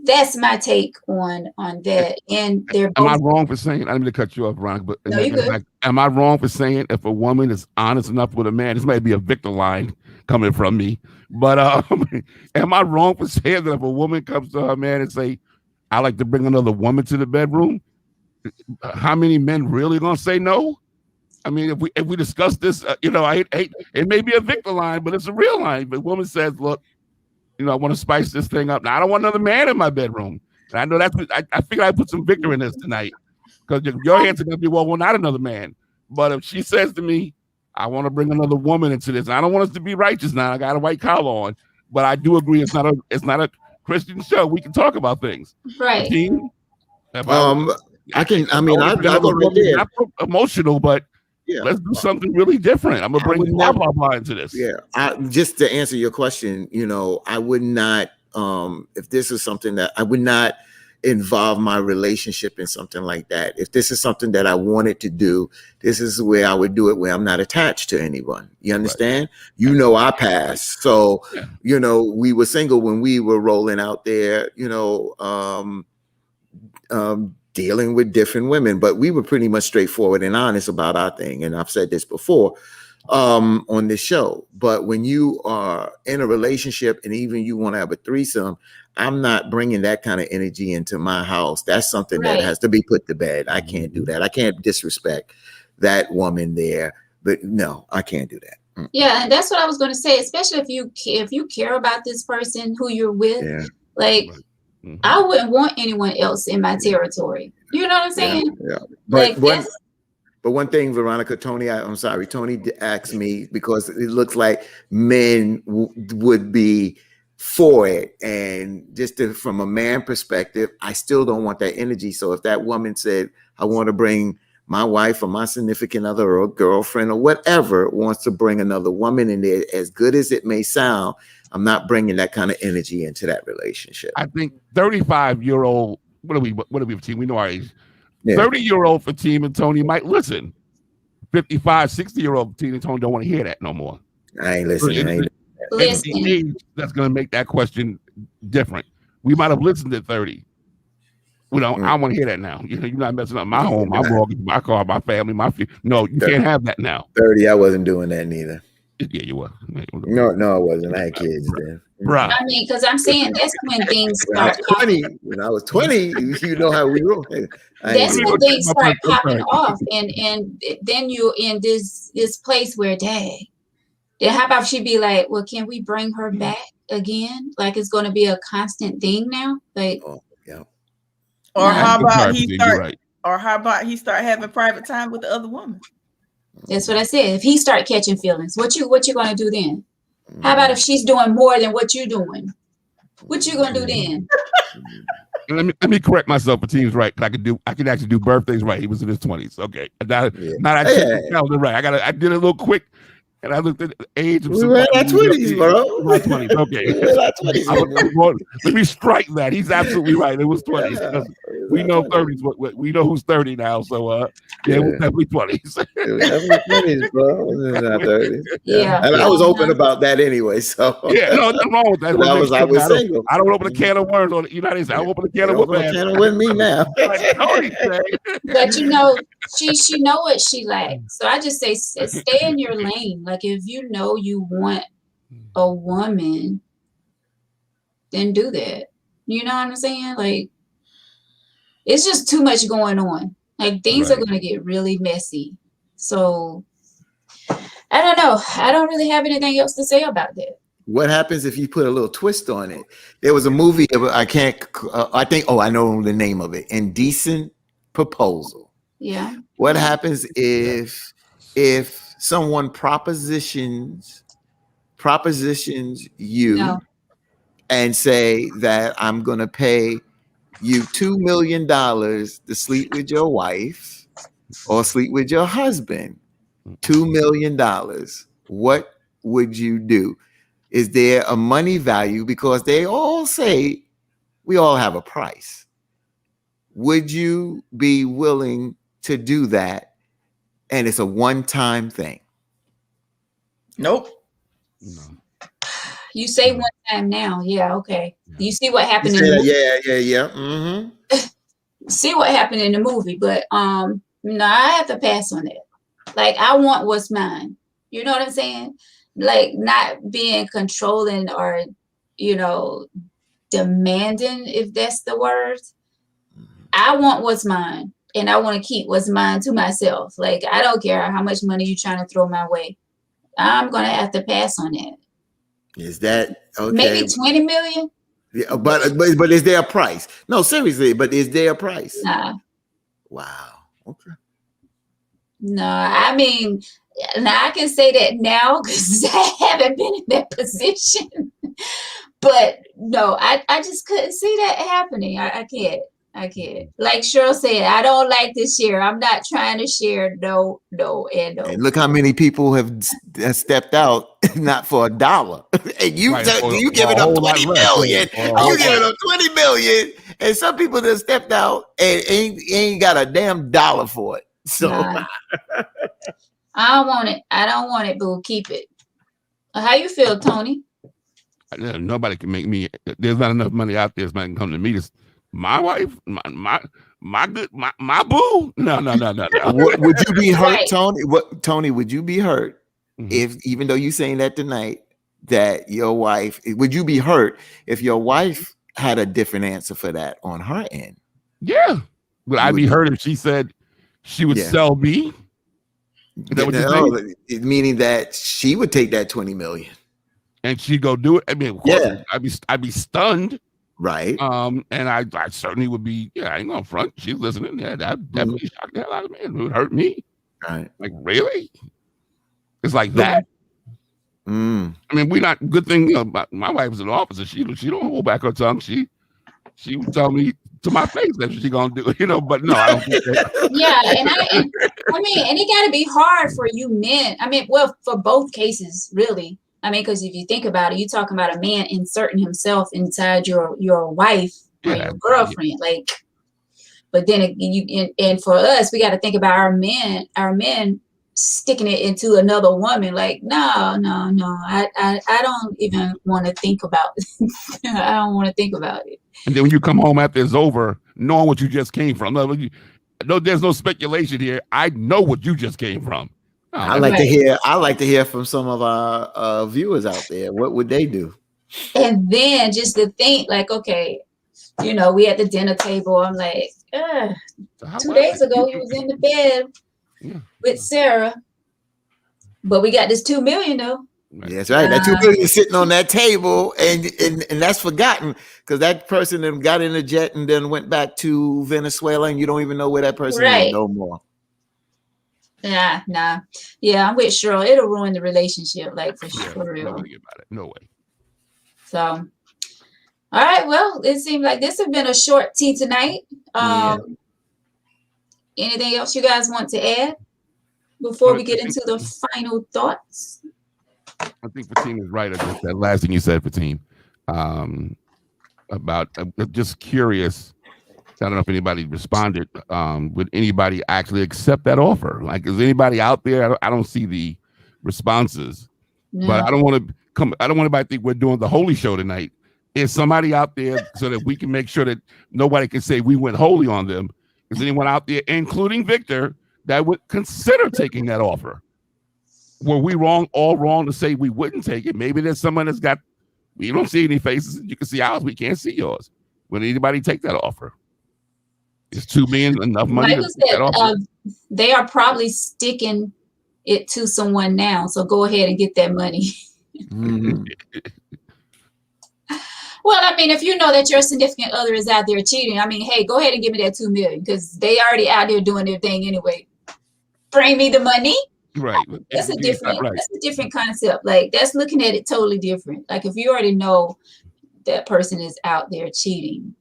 that's my take on that. And they're both. Am I wrong for saying? I didn't mean to cut you off, Veronica, but no, you're good. Am I wrong for saying if a woman is honest enough with a man? This might be a Victor line coming from me, but am I wrong for saying that if a woman comes to her man and say, I like to bring another woman to the bedroom. How many men really gonna say no? I mean, if we discuss this, I hate it may be a victim line, but it's a real line. But a woman says, "Look, I want to spice this thing up. Now I don't want another man in my bedroom." And I know I figured I put some victor in this tonight because your answer gonna be, "Well, not another man." But if she says to me, "I want to bring another woman into this," and I don't want us to be righteous now. I got a white collar on, but I do agree it's not a Christian show. We can talk about things. Right. I go right there. Not emotional, but let's do something really different. I'm gonna bring blah blah blah into this. Yeah, just to answer your question, I would not. If this is something that I would not involve my relationship in something like that. If this is something that I wanted to do, this is where I would do it, where I'm not attached to anyone. You understand? Right. I passed. So, we were single when we were rolling out there, dealing with different women, but we were pretty much straightforward and honest about our thing. And I've said this before on this show, but when you are in a relationship and even you want to have a threesome, I'm not bringing that kind of energy into my house. That's something that has to be put to bed. I can't do that. I can't disrespect that woman there, but no, I can't do that. Yeah, and that's what I was going to say, especially if you care about this person who you're with, I wouldn't want anyone else in my territory. You know what I'm saying? Yeah. But one thing, Veronica, Tony asked me, because it looks like men would be for it. And from a man perspective, I still don't want that energy. So if that woman said, I want to bring my wife or my significant other or a girlfriend or whatever wants to bring another woman in there, as good as it may sound, I'm not bringing that kind of energy into that relationship. I think 35-year-old, what are we Fatim? We know our age. 30-year-old Fatim and Tony might listen. 55, 60-year-old Fatim and Tony don't want to hear that no more. I ain't listening. It's the age that's going to make that question different. We might have listened at 30. I want to hear that now. You're not messing up my home, my mortgage, my car, my family, No, you can't have that now. 30, I wasn't doing that neither. Yeah, you were. No, I wasn't. I had kids then. Right. I mean, because I'm saying that's when things start. When I was 20, you know how we roll. That's when things start popping off, and then you're in this place where, dang. Then how about she be like, well, can we bring her back again? Like it's going to be a constant thing now. Like, or how about he start having private time with the other woman? That's what I said. If he start catching feelings, what you going to do then? How about if she's doing more than what you're doing? What you going to do then? Let me correct myself. Fatim's right. I can actually do birthdays right. He was in his 20s. Okay, not actually right. I did it a little quick. And I looked at the age of we were in our 20s, bro. My 20s, okay. Let me strike that. He's absolutely right. It was 20s. Yeah. We know 30s. We know who's 30 now. So, it was definitely 20s. It was definitely 20s, bro. It was in our 30s. Yeah. And I was open about that anyway. So, nothing wrong with that. I was single. I don't open a can of worms on the United States. I open a can of worms. Can of with me now. But she know what she likes. So I just say stay in your lane. Like if you know you want a woman, then do that. You know what I'm saying? Like it's just too much going on. Like things are gonna get really messy. So I don't know. I don't really have anything else to say about that. What happens if you put a little twist on it? There was a movie, I know the name of it, Indecent Proposal. Yeah. What happens if someone propositions you and say that I'm going to pay you $2 million to sleep with your wife or sleep with your husband? $2 million. What would you do? Is there a money value? Because they all say we all have a price. Would you be willing to do that? And it's a one-time thing. Nope. No. You say one time now. Yeah, okay. You see what happened in the movie. Yeah. Mm-hmm. See what happened in the movie, but no, I have to pass on that. Like I want what's mine. You know what I'm saying? Like not being controlling or, demanding, if that's the word. I want what's mine, and I want to keep what's mine to myself. Like, I don't care how much money you're trying to throw my way. I'm gonna have to pass on that. Is that okay? Maybe 20 million? Yeah, but is there a price? No, seriously, but is there a price? Nah. Wow. Okay. No, I mean, now I can say that now because I haven't been in that position. But no, I just couldn't see that happening. I can't. Like Cheryl said, I don't like to share. I'm not trying to share. No, and no. And look how many people have stepped out not for $1. And you you giving up 20 million. You giving up 20 million. And some people that stepped out and ain't got a damn dollar for it. So nah. I don't want it. I don't want it, boo. Keep it. How you feel, Tony? Nobody can make me. There's not enough money out there. Somebody can come to me. My wife, my boo. No. Would you be hurt, Right. Tony? Tony, would you be hurt if, even though you're saying that tonight, that your wife, would you be hurt if your wife had a different answer for that on her end? Yeah. Would I be hurt if she said she would sell me? Is that what you're saying? Meaning that she would take that 20 million. And she'd go do it. I mean, of course, I'd be stunned. Right. And I certainly would be, I ain't gonna front. She's listening. Yeah, that definitely shocked the hell out of me. It would hurt me. Right. Like, really? It's like that. I mean, we're not, good thing, my wife is an officer. She don't hold back her tongue. She would tell me to my face that's what she gonna do, but no, I don't think that. Yeah, and it gotta be hard for you men. I mean, well, for both cases, really. I mean, because if you think about it, you're talking about a man inserting himself inside your wife or your girlfriend. Like, but then and for us, we got to think about our men sticking it into another woman. Like, no. I don't even want to think about it. I don't want to think about it. And then when you come home after it's over, knowing what you just came from, no, there's no speculation here. I know what you just came from. I like to hear from some of our viewers out there. What would they do? And then just to think, like, okay, we at the dinner table. I'm like, 2 days ago he was in the bed with Sarah, but we got this 2 million though. Yeah, that's right. That 2 million is sitting on that table, and that's forgotten because that person then got in a jet and then went back to Venezuela, and you don't even know where that person is no more. Nah. Yeah, I'm with Cheryl. It'll ruin the relationship, like for real. About it. No way. So, all right. Well, it seems like this has been a short tea tonight. Anything else you guys want to add before we get into the final thoughts? I think Fatim is right. That last thing you said, Fatim, about just curious. I don't know if anybody responded. Would anybody actually accept that offer? Like, is anybody out there? I don't see the responses, but I don't want to come. I don't want anybody to think we're doing the holy show tonight. Is somebody out there so that we can make sure that nobody can say we went holy on them? Is anyone out there, including Victor, that would consider taking that offer? Were we all wrong to say we wouldn't take it? Maybe there's someone that's got. We don't see any faces. You can see ours. We can't see yours. Would anybody take that offer? Is $2 million enough money? They are probably sticking it to someone now. So go ahead and get that money. Well, I mean, if you know that your significant other is out there cheating, I mean, hey, go ahead and give me that 2 million because they already out there doing their thing anyway. Bring me the money. Right. That's a different concept. Like, that's looking at it totally different. Like, if you already know that person is out there cheating,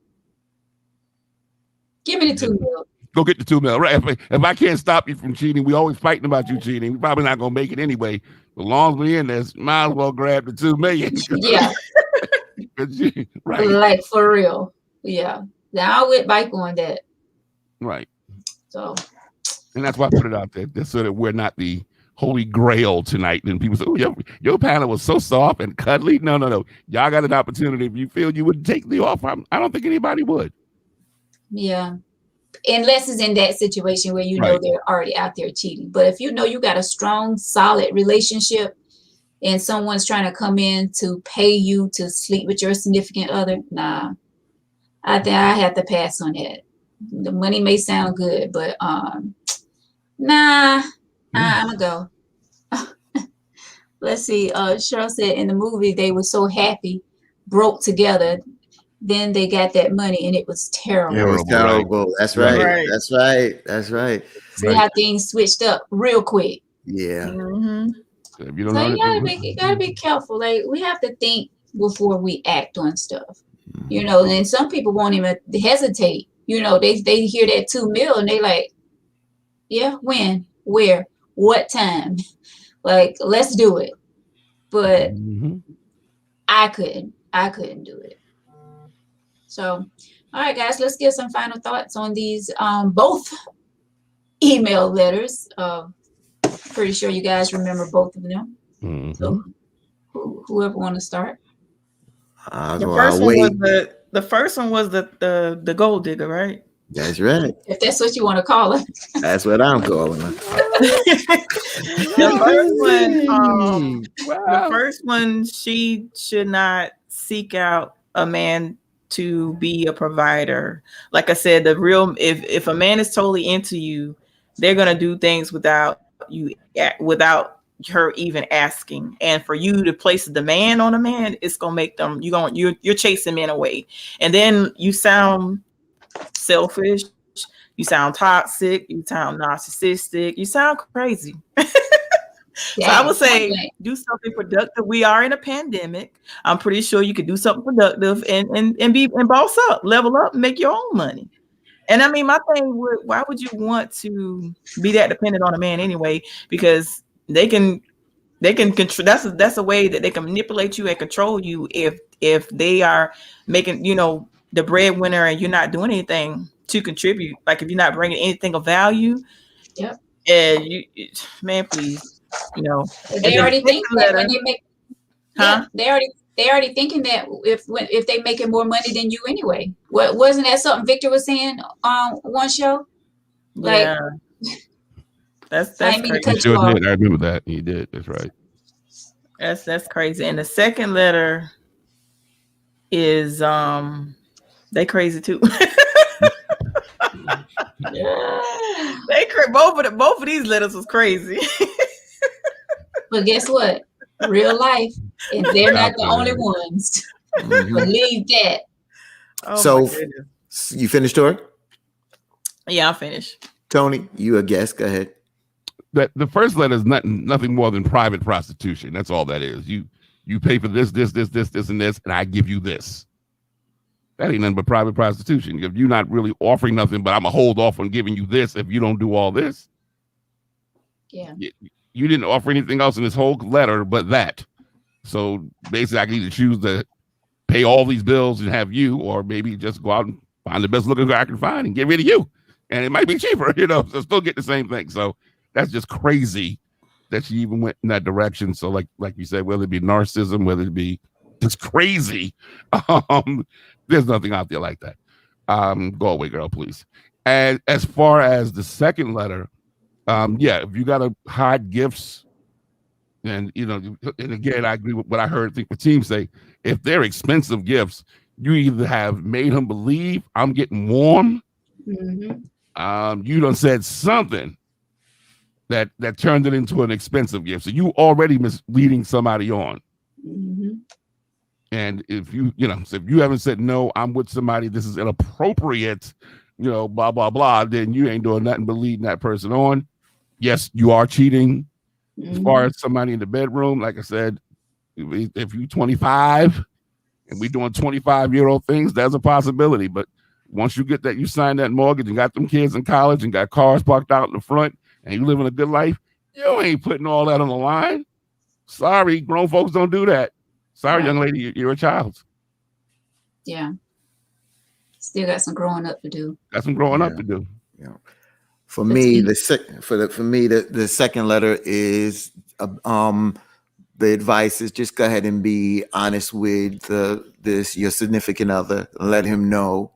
give me the 2 million. Go get the 2 million. Right. If I can't stop you from cheating, we always fighting about you cheating. We're probably not gonna make it anyway. As long as we're in this, might as well grab the 2 million. Yeah. Right. Like, for real. Yeah. Now I would bike on that. Right. So. And that's why I put it out there, just so that we're not the holy grail tonight. And people say, oh, your panel was so soft and cuddly. No. Y'all got an opportunity. If you feel you would take the offer, I don't think anybody would. Yeah. Unless it's in that situation where know they're already out there cheating. But if you know you got a strong, solid relationship and someone's trying to come in to pay you to sleep with your significant other, nah. I think I have to pass on that. The money may sound good, but nah, I'm gonna go. Let's see. Cheryl said in the movie they were so happy, broke together. Then they got that money and it was terrible. It was Terrible, right? terrible. That's Right. right. Right. That's right. That's right. See Right. how things switched up real quick. Yeah. Mhm. If you don't So know you gotta be careful. Like we have to think before we act on stuff. You know, and some people won't even hesitate. You know, they hear that 2 mil and they like, yeah, when, where, what time? Like, let's do it. But Mhm. I couldn't do it. So, all right, guys, let's get some final thoughts on these both email letters. Pretty sure you guys remember both of them. Mhm. So, whoever want to start? The first one was the gold digger, right? That's right. If that's what you want to call it. That's what I'm calling her. The first one, Wow. the first one, she should not seek out a man to be a provider. Like I said, if a man is totally into you, they're gonna do things without without her even asking. And for you to place a demand on a man, it's gonna make them you're chasing men away. And then you sound selfish, you sound toxic, you sound narcissistic, you sound crazy. So I would say do something productive. We are in a pandemic. I'm pretty sure you could do something productive and boss up, level up, and make your own money. And I mean, my thing why would you want to be that dependent on a man anyway? Because they can control. That's a way that they can manipulate you and control you if they are making, the breadwinner and you're not doing anything to contribute. Like if you're not bringing anything of value. Yep. And man, please. They already think that when they make, huh? Yeah, they already thinking that if they making more money than you anyway. Wasn't that something Victor was saying on one show? Like, Yeah, that's I mean, crazy. He sure did. I remember that. He did. That's right. That's crazy. And the second letter is they crazy too. Both of these letters was crazy. But guess what? Real life, and they're not the only ones. Believe that. Oh, So, my goodness. you finished, Tori? Yeah, I'm finished. Tony, you a guest. Go ahead. The first letter is nothing more than private prostitution. That's all that is. You pay for this, and this, and I give you this. That ain't nothing but private prostitution. If you're not really offering nothing, but I'm gonna hold off on giving you this if you don't do all this. Yeah. You didn't offer anything else in this whole letter but that. So basically, I can either choose to pay all these bills and have you, or maybe just go out and find the best looking guy I can find and get rid of you. And it might be cheaper, so still get the same thing. So that's just crazy that she even went in that direction. So like you said, whether it be narcissism, whether it be just crazy, there's nothing out there like that. Go away, girl, please. And as far as the second letter, if you got to hide gifts, and and again, I agree with what I heard the team say. If they're expensive gifts, you either have made him believe I'm getting warm. Mm-hmm. You done said something that turned it into an expensive gift. So you already misleading somebody on. Mm-hmm. And if if you haven't said no, I'm with somebody, this is inappropriate, blah, blah, blah, then you ain't doing nothing but leading that person on. Yes, you are cheating. Mm-hmm. As far as somebody in the bedroom, like I said, if you're 25 and we doing 25-year-old things, there's a possibility. But once you get that, you signed that mortgage and got them kids in college and got cars parked out in the front and you living a good life, you ain't putting all that on the line. Sorry, grown folks don't do that. Sorry, young lady, you're a child. Yeah. Still got some growing up to do. Got some growing up to do. Yeah. For me, the second letter is the advice is just go ahead and be honest with your significant other. Let him know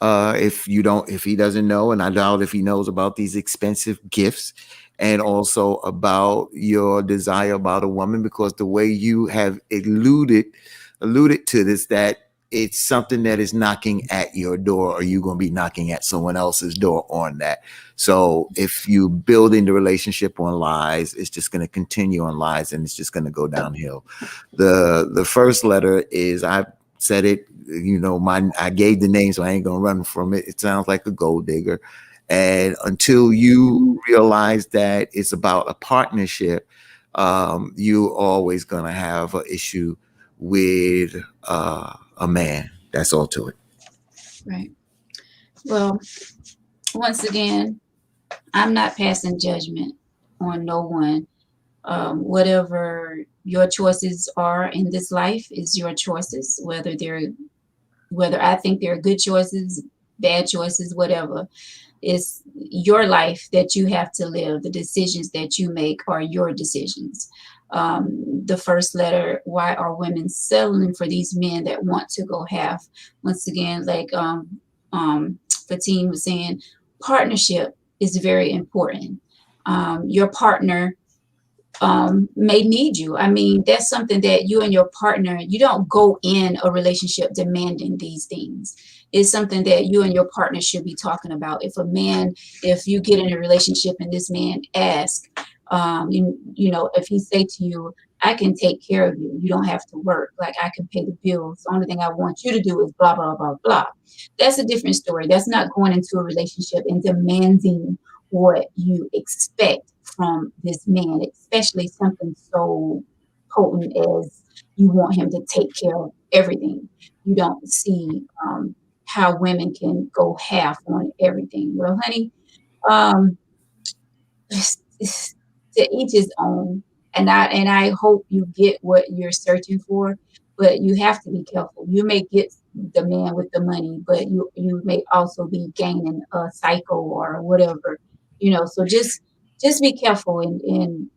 if he doesn't know, and I doubt if he knows about these expensive gifts, and also about your desire about a woman, because the way you have alluded to this, that it's something that is knocking at your door, or you're going to be knocking at someone else's door on that. So if you building the relationship on lies, it's just going to continue on lies, and it's just going to go downhill. The first letter is, I said it, I gave the name, so I ain't going to run from it. It sounds like a gold digger. And until you realize that it's about a partnership, you're always going to have an issue with a man. That's all to it. Right. Well, once again, I'm not passing judgment on no one. Whatever your choices are in this life is your choices, whether I think they're good choices, bad choices, whatever. It's your life that you have to live. The decisions that you make are your decisions. The first letter, why are women settling for these men that want to go half? Once again, like Fatim was saying, partnership is very important. Your partner may need you. I mean, that's something that you and your partner, you don't go in a relationship demanding these things. It's something that you and your partner should be talking about. If you get in a relationship and this man asks, if he say to you, I can take care of you. You don't have to work. Like, I can pay the bills. The only thing I want you to do is blah, blah, blah, blah. That's a different story. That's not going into a relationship and demanding what you expect from this man, especially something so potent as you want him to take care of everything. You don't see how women can go half on everything. Well, honey, to each his own. And I hope you get what you're searching for, but you have to be careful. You may get the man with the money, but you may also be gaining a cycle or whatever, so just be careful and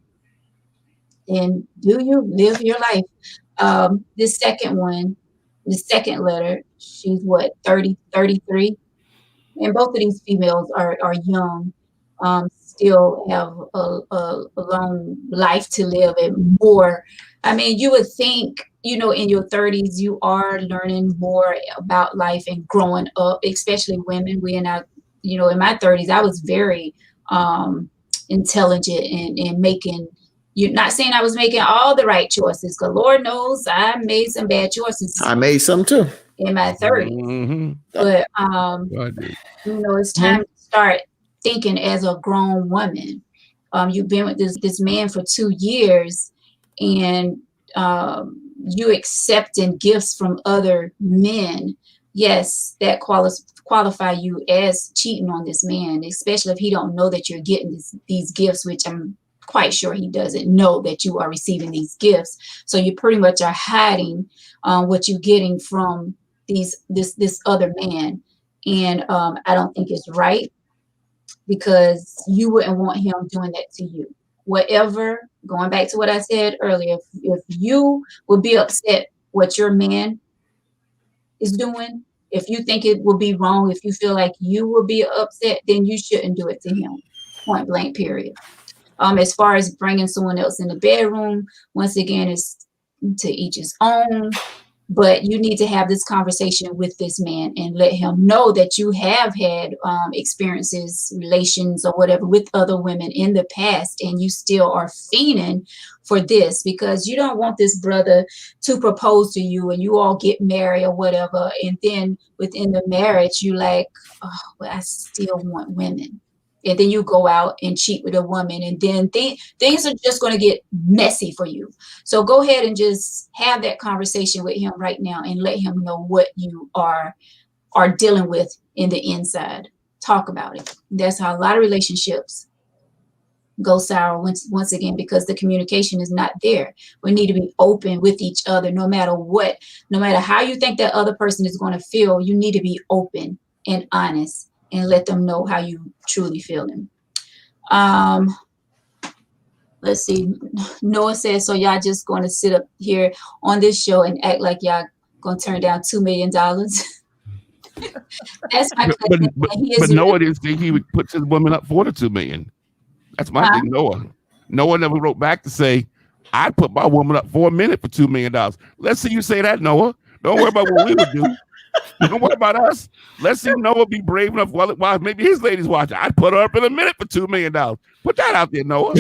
do you live your life. This second one, the second letter, she's what, 30, 33? And both of these females are young, still have a long life to live and more. I mean, you would think, in your 30s, you are learning more about life and growing up, especially women. In my 30s, I was very intelligent and making, you're not saying I was making all the right choices, because Lord knows I made some bad choices. I made some too in my 30s. Mm-hmm. But it's time to start thinking as a grown woman. You've been with this man for 2 years, and you accepting gifts from other men. Yes, that qualify you as cheating on this man, especially if he don't know that you're getting these gifts, which I'm quite sure he doesn't know that you are receiving these gifts. So you pretty much are hiding what you're getting from this other man. And I don't think it's right, because you wouldn't want him doing that to you. Whatever, going back to what I said earlier, if you would be upset what your man is doing, if you think it will be wrong, if you feel like you will be upset, then you shouldn't do it to him. Point blank, period. As far as bringing someone else in the bedroom, once again, it's to each his own. But you need to have this conversation with this man and let him know that you have had experiences, relations, or whatever with other women in the past, and you still are fiending for this, because you don't want this brother to propose to you and you all get married or whatever. And then within the marriage, you like, oh, well, I still want women. And then you go out and cheat with a woman, and then things are just going to get messy for you. So go ahead and just have that conversation with him right now and let him know what you are dealing with in the inside. Talk about it. That's how a lot of relationships go sour once again, because the communication is not there. We need to be open with each other, no matter what, no matter how you think that other person is going to feel. You need to be open and honest and let them know how you truly feeling. Let's see. Noah says, so y'all just going to sit up here on this show and act like y'all going to turn down $2 million? That's my question. But Noah didn't think he would put his woman up for the $2 million. That's my thing, Noah. Noah never wrote back to say, I'd put my woman up for a minute for $2 million. Let's see you say that, Noah. Don't worry about what we would do. Don't worry about us. Let's see Noah be brave enough while maybe his ladies watching. I'd put her up in a minute for $2 million. Put that out there, Noah.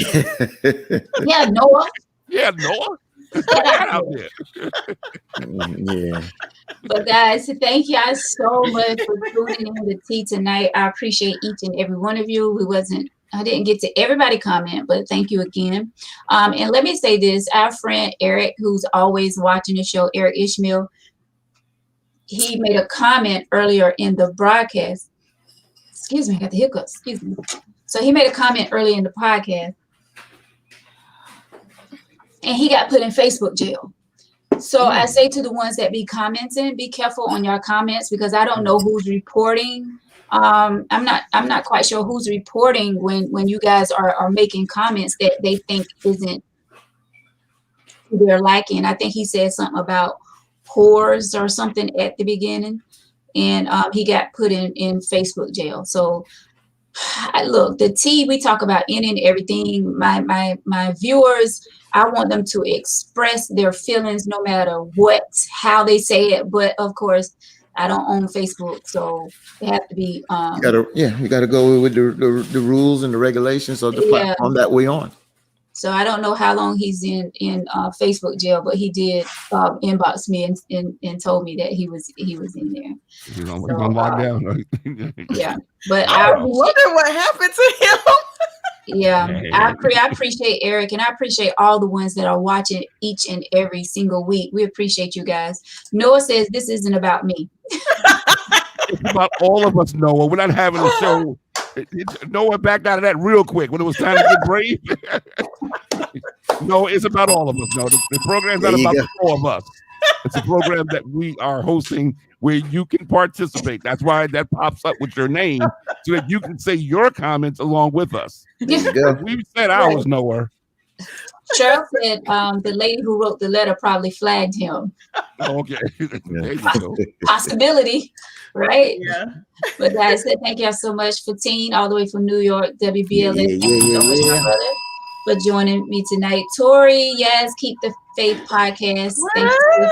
Yeah, Noah. Yeah, Noah. Put that out there. Yeah. But guys, thank y'all so much for tuning in to tea tonight. I appreciate each and every one of you. I didn't get to everybody comment, but thank you again. And let me say this, our friend Eric, who's always watching the show, Eric Ishmael, he made a comment earlier in the broadcast. Excuse me, I got the hiccups. Excuse me. So he made a comment earlier in the podcast, and he got put in Facebook jail. So I say to the ones that be commenting, be careful on your comments, because I don't know who's reporting. I'm not quite sure who's reporting when you guys are making comments that they think isn't to their liking. I think he said something about whores or something at the beginning, and he got put in Facebook jail. So look, the tea, we talk about any and everything. My viewers, I want them to express their feelings no matter how they say it. But of course, I don't own Facebook, so it have to be. You gotta go with the rules and the regulations of the platform that we're on. So I don't know how long he's in Facebook jail, but he did inbox me and told me that he was in there. He's on lockdown. Yeah, but I wonder what happened to him. Yeah, I appreciate Eric, and I appreciate all the ones that are watching each and every single week. We appreciate you guys. Noah says this isn't about me. It's about all of us, Noah. We're not having a show. Noah backed out of that real quick when it was time to get brave. No, it's about all of us. No, the program's not about the four of us. It's a program that we are hosting where you can participate. That's why that pops up with your name, so that you can say your comments along with us. We've said ours, Noah. Cheryl said the lady who wrote the letter probably flagged him. Okay. There you go. Possibility, right? Yeah. But guys, thank y'all so much for Teen, all the way from New York, WBLS. Thank you so much, my brother, for joining me tonight. Tori, yes, Keep the Faith podcast. Thank you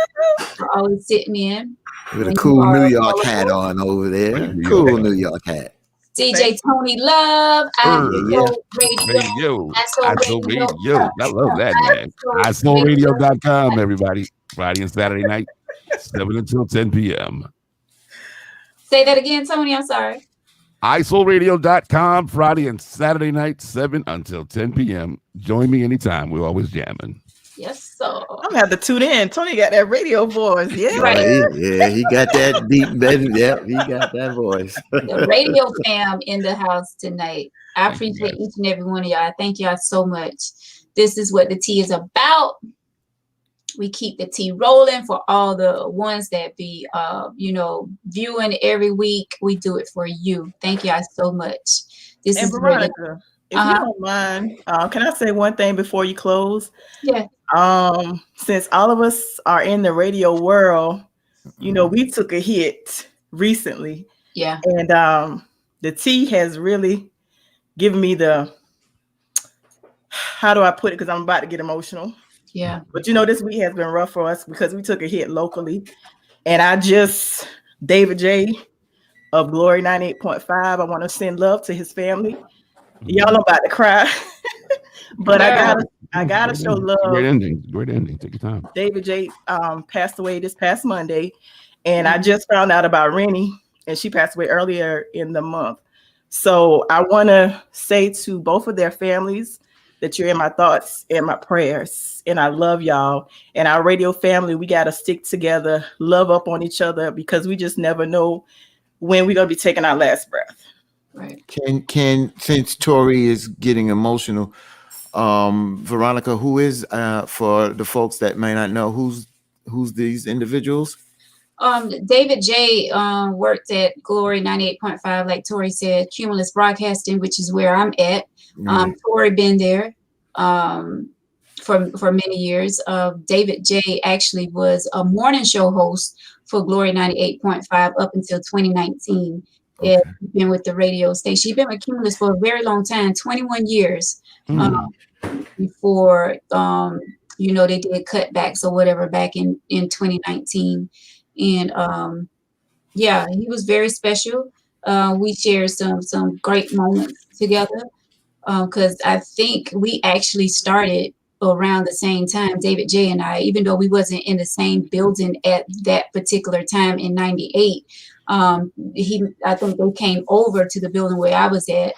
for always sitting in. With a cool New York hat on over there. Cool New York hat. DJ Tony Love, Radio. I love that, man. iSoulRadio.com, everybody. Friday and Saturday night, 7 until 10 p.m. Say that again, Tony. I'm sorry. iSoulRadio.com, Friday and Saturday night, 7 until 10 p.m. Join me anytime. We're always jamming. Yes, so I'm gonna have to tune in. Tony got that radio voice. Yeah, he got that deep bed. Yeah, he got that voice. The radio fam in the house tonight. I appreciate each and every one of y'all. Thank y'all so much. This is what the tea is about. We keep the tea rolling for all the ones that be, viewing every week. We do it for you. Thank y'all so much. This and is Veronica, if you don't mind, can I say one thing before you close? Yeah. Since all of us are in the radio world, we took a hit recently. Yeah. And the tea has really given me how do I put it? Because I'm about to get emotional. Yeah. But this week has been rough for us because we took a hit locally. And David J of Glory 98.5, I want to send love to his family. Y'all are about to cry. But I gotta show love. Great ending. Take your time. David J passed away this past Monday, and I just found out about Rennie, and she passed away earlier in the month. So I want to say to both of their families that you're in my thoughts and my prayers, and I love y'all. And our radio family, we gotta stick together, love up on each other, because we just never know when we're gonna be taking our last breath. Right. Can since Tori is getting emotional, Veronica, who is for the folks that may not know, who's these individuals? David J worked at Glory 98.5, like Tori said, Cumulus Broadcasting, which is where I'm at. Tori been there for many years. David J actually was a morning show host for Glory 98.5 up until 2019. Okay. He's been with the radio station. He's been with Cumulus for a very long time, 21 years. Before they did cutbacks or whatever back in 2019. And yeah, he was very special. We shared some great moments together, because I think we actually started around the same time, David J and I, even though we wasn't in the same building at that particular time in '98. I think they came over to the building where I was at,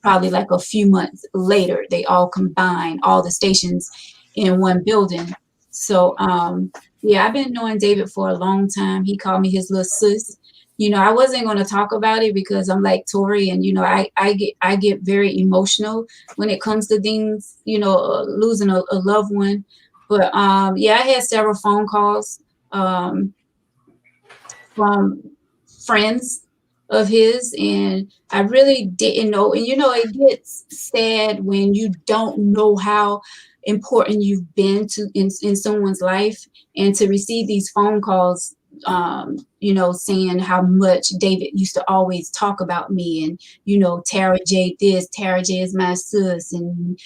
probably like a few months later. They all combined all the stations in one building. So yeah, I've been knowing David for a long time. He called me his little sis. I wasn't going to talk about it because I'm like Tori, and I get very emotional when it comes to things, losing a loved one. But yeah, I had several phone calls from friends of his, and I really didn't know. And it gets sad when you don't know how important you've been in someone's life, and to receive these phone calls, saying how much David used to always talk about me, and Tara J this, Tara J is my sis, and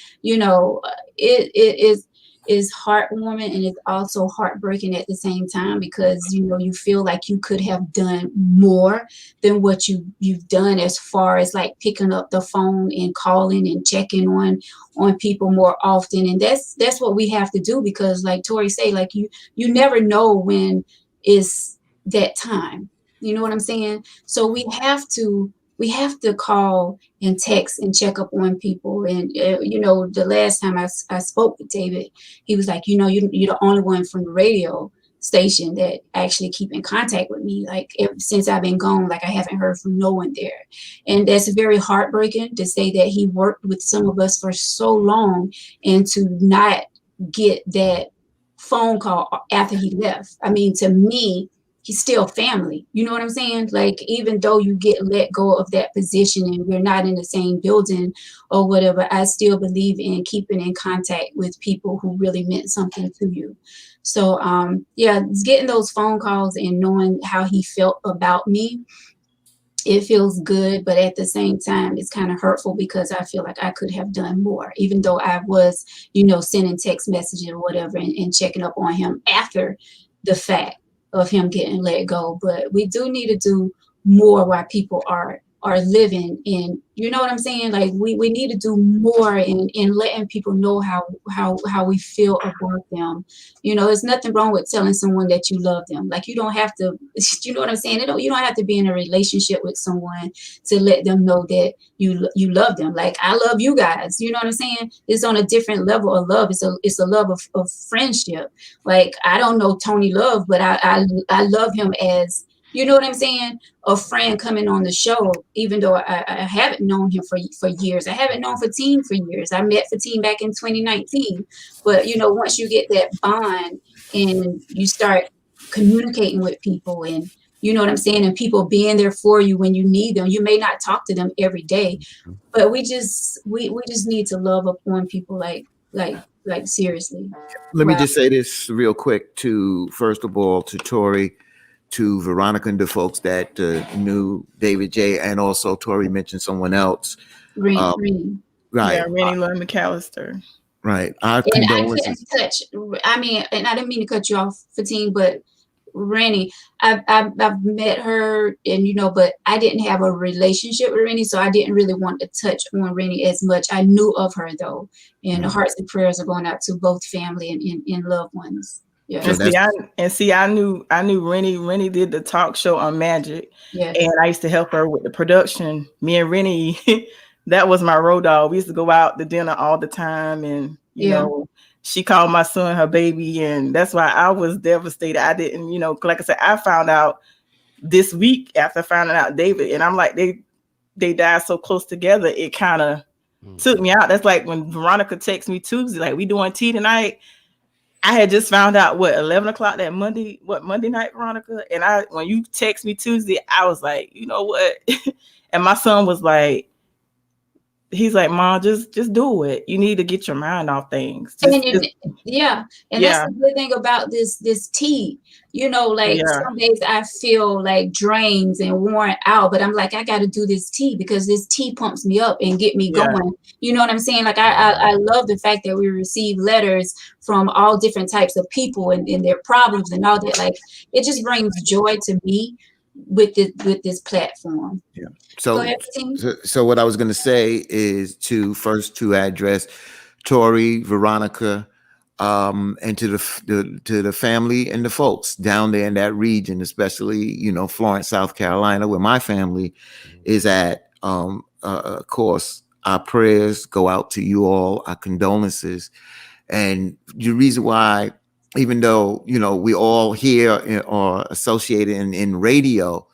it is heartwarming, and it's also heartbreaking at the same time, because you feel like you could have done more than what you've done, as far as like picking up the phone and calling and checking on people more often. And that's what we have to do, because like Tori say, like you never know when is that time. You know what I'm saying? So we have to call and text and check up on people. And the last time I spoke with David, he was like, you're the only one from the radio station that actually keep in contact with me. Like since I've been gone, like I haven't heard from no one there. And that's very heartbreaking to say that he worked with some of us for so long, and to not get that phone call after he left. I mean, to me, he's still family. You know what I'm saying? Like, even though you get let go of that position and we're not in the same building or whatever, I still believe in keeping in contact with people who really meant something to you. So, yeah, getting those phone calls and knowing how he felt about me, it feels good, but at the same time, it's kind of hurtful, because I feel like I could have done more, even though I was, sending text messages or whatever, and checking up on him after the fact of him getting let go. But we do need to do more while people are living in, you know what I'm saying? Like we need to do more in letting people know how we feel about them. There's nothing wrong with telling someone that you love them. Like, you don't have to, you know what I'm saying? You don't have to be in a relationship with someone to let them know that you love them. Like, I love you guys. You know what I'm saying? It's on a different level of love. It's a love of friendship. Like, I don't know Tony Love, but I love him as, you know what I'm saying? A friend coming on the show, even though I haven't known him for years. I haven't known Fatim for years. I met Fatim back in 2019. But, once you get that bond and you start communicating with people, and, you know what I'm saying, and people being there for you when you need them, you may not talk to them every day, but we just need to love upon people like seriously. Let me just say this real quick first of all, to Tori, to Veronica, and the folks that knew David J, and also Tori mentioned someone else. Rennie. Right. Yeah, Rennie Love McAllister. Right. Our And condolences. and I didn't mean to cut you off, Fatim, but Rennie, I've met her, and but I didn't have a relationship with Rennie, so I didn't really want to touch on Rennie as much. I knew of her though, and hearts and prayers are going out to both family and loved ones. Yeah. I knew Rennie. Rennie did the talk show on Magic, Yes. and I used to help her with the production. Me and Rennie, that was my road dog. We used to go out to dinner all the time, and you know, she called my son her baby, and that's why I was devastated. I didn't, like I said, I found out this week after finding out David, and I'm like, they died so close together. It kind of took me out. That's like when Veronica texted me Tuesday, like, we doing tea tonight. I had just found out 11 o'clock that Monday night, Veronica. And when you text me Tuesday, I was like, you know what? And my son was like, he's like, Mom, just do it. You need to get your mind off things. Yeah, and that's the good thing about this tea. You know, like some days I feel like drained and worn out, but I'm like, I got to do this tea because this tea pumps me up and get me going. You know what I'm saying? Like I love the fact that we receive letters from all different types of people and their problems and all that. Like it just brings joy to me with this platform. Yeah. Go ahead, So what I was going to say is to address Tori, Veronica, and to the family and the folks down there in that region, especially, you know, Florence, South Carolina, where my family is at. Of course, our prayers go out to you all, our condolences. And the reason why, even though, you know, we all here or associated in radio,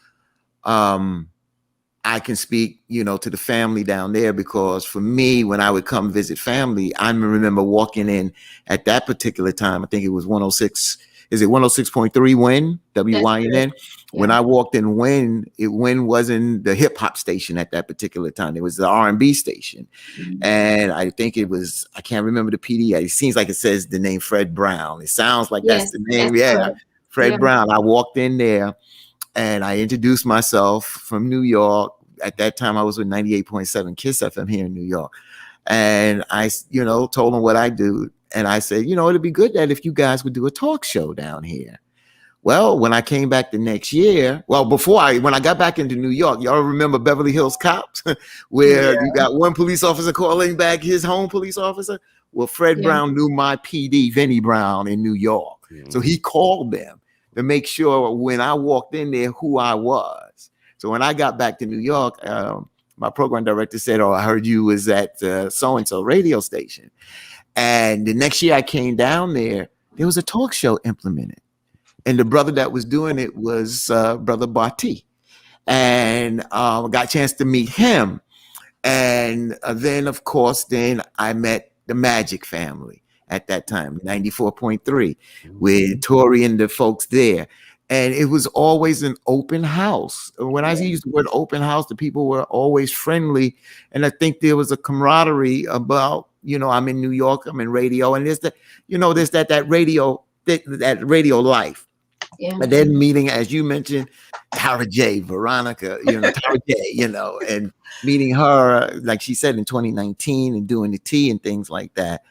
I can speak, you know, to the family down there, because for me, when I would come visit family, I remember walking in at that particular time. I think it was 106. Is it 106.3 WIN, WYNN? When I walked in WIN, WIN wasn't the hip hop station at that particular time. It was the R&B station. And I think it was, I can't remember the PD. It seems like it says the name Fred Brown. It sounds like that's the name. Fred Brown. I walked in there and I introduced myself from New York. At that time, I was with 98.7 KISS FM here in New York. And I, you know, told them what I do. And I said, you know, it'd be good that if you guys would do a talk show down here. Well, when I came back the next year, when I got back into New York, y'all remember Beverly Hills Cops, where you got one police officer calling back his home police officer? Well, Fred Brown knew my PD, Vinnie Brown, in New York. So he called them to make sure when I walked in there who I was. So when I got back to New York, my program director said, "Oh, I heard you was at so-and-so radio station." And the next year I came down there was a talk show implemented. And the brother that was doing it was Brother Barty. And got a chance to meet him. And then, of course, I met the Magic family at that time, 94.3, with Tori and the folks there. And it was always an open house. When I use the word open house, the people were always friendly. And I think there was a camaraderie about, you know, I'm in New York, I'm in radio, and there's that radio life. But then meeting, as you mentioned, Tara J, Veronica, Tara J, and meeting her, like she said, in 2019 and doing the tea and things like that.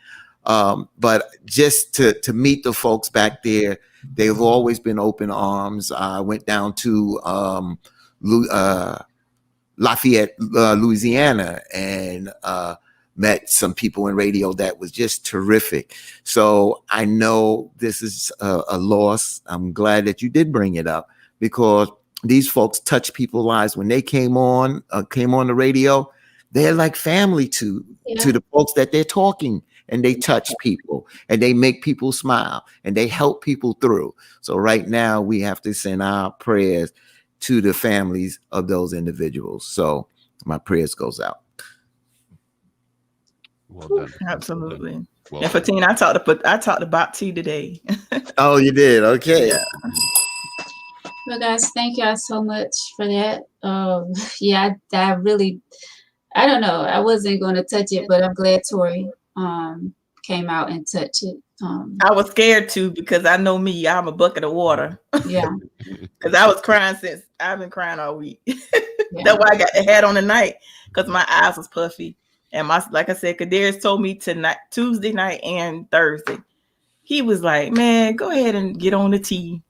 But just to meet the folks back there, they've always been open arms. I went down to Lafayette, Louisiana, and met some people in radio that was just terrific. So I know this is a loss. I'm glad that you did bring it up, because these folks touch people's lives. When they came on the radio, they're like family to the folks that they're talking, and they touch people and they make people smile and they help people through. So right now we have to send our prayers to the families of those individuals. So my prayers goes out. Well done. Absolutely. Well and Fatina, I talked about tea today. Oh, you did? Okay. Yeah. Well, guys, thank y'all so much for that. I really, I don't know. I wasn't going to touch it, but I'm glad Tori came out and touched it. I was scared too, because I know me, I'm a bucket of water. Yeah. Because I was crying since I've been crying all week. That's why I got the hat on tonight, because my eyes was puffy. And like I said, Kadarius told me tonight, Tuesday night and Thursday, he was like, "Man, go ahead and get on the tea,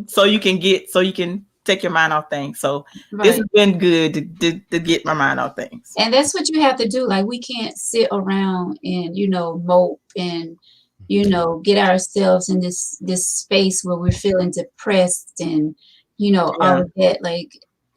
so you can take your mind off things." So this has been good to get my mind off things. And that's what you have to do. Like, we can't sit around and mope and get ourselves in this space where we're feeling depressed and all of that. Like,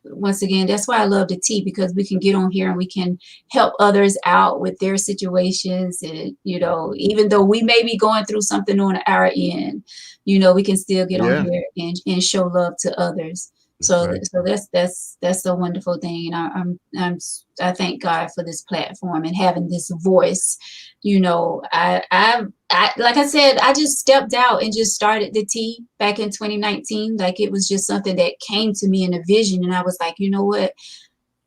once again, that's why I love the tea, because we can get on here and we can help others out with their situations. And, even though we may be going through something on our end, we can still get on here and show love to others. So that's a wonderful thing. And I thank God for this platform and having this voice. I like I said, I just stepped out and just started the tea back in 2019. Like, it was just something that came to me in a vision, and I was like, you know what,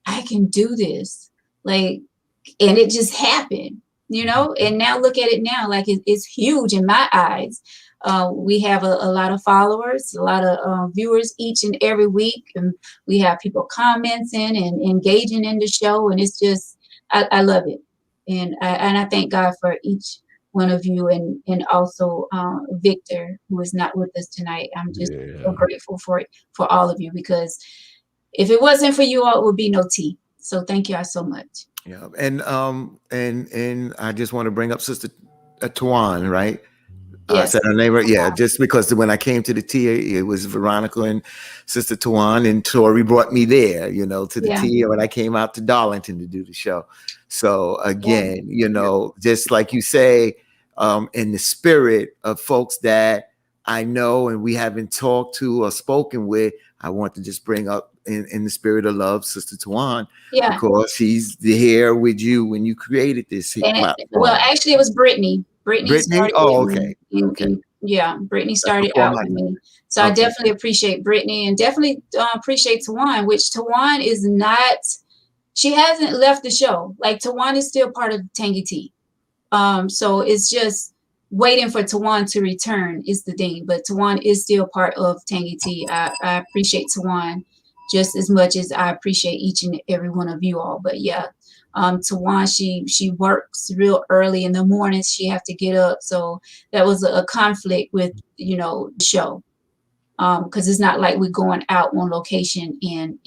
I can do this. Like, and it just happened, you know. And now look at it now, like it's huge in my eyes. We have a lot of followers, a lot of viewers each and every week, and we have people commenting and engaging in the show, and it's just I love it, and I thank God for each one of you, and also Victor, who is not with us tonight. I'm just so grateful for all of you, because if it wasn't for you all, it would be no tea. So thank you all so much. Yeah, and I just want to bring up Sister Tawan, right? Yes. Said her name right. Yeah, just because when I came to the tea, it was Veronica and Sister Tawan, and Tori brought me there, you know, to the tea when I came out to Darlington to do the show. So again, you know, just like you say, in the spirit of folks that I know and we haven't talked to or spoken with, I want to just bring up in the spirit of love, Sister Tawan, because she's here with you when you created this platform. Well, actually, it was Brittany. Brittany started okay. Brittany started out with me. So I definitely appreciate Brittany, and definitely appreciate Tawan, which Tawan is not, she hasn't left the show. Like, Tawan is still part of Tangy Tea. So it's just waiting for Tawan to return is the thing. But Tawan is still part of Tangy Tea. I appreciate Tawan just as much as I appreciate each and every one of you all. But yeah, Tawan, she works real early in the mornings. She have to get up. So that was a conflict with, you know, the show. Because it's not like we're going out on location and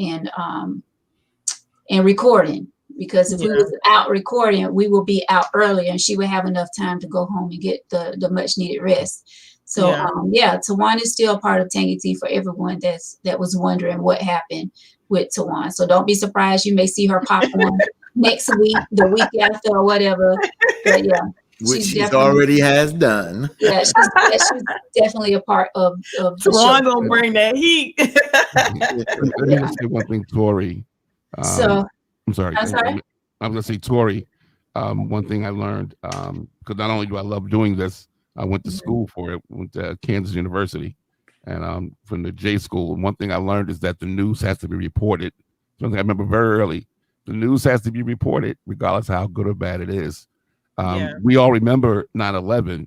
recording. Because if we was out recording, we will be out earlier, and she would have enough time to go home and get the much needed rest. So Tawan is still part of Tangy Tea for everyone that was wondering what happened with Tawan. So don't be surprised. You may see her pop on next week, the week after, or whatever. But yeah, which she already has done. Yeah, she's definitely a part of the Tawan gonna bring that heat. Let me just say one thing, Tori. I'm sorry. I'm going to say, Tori, one thing I learned, because not only do I love doing this, I went to school for it, went to Kansas University, and from the J School. And one thing I learned is that the news has to be reported. Something I remember very early. The news has to be reported, regardless of how good or bad it is. We all remember 9/11,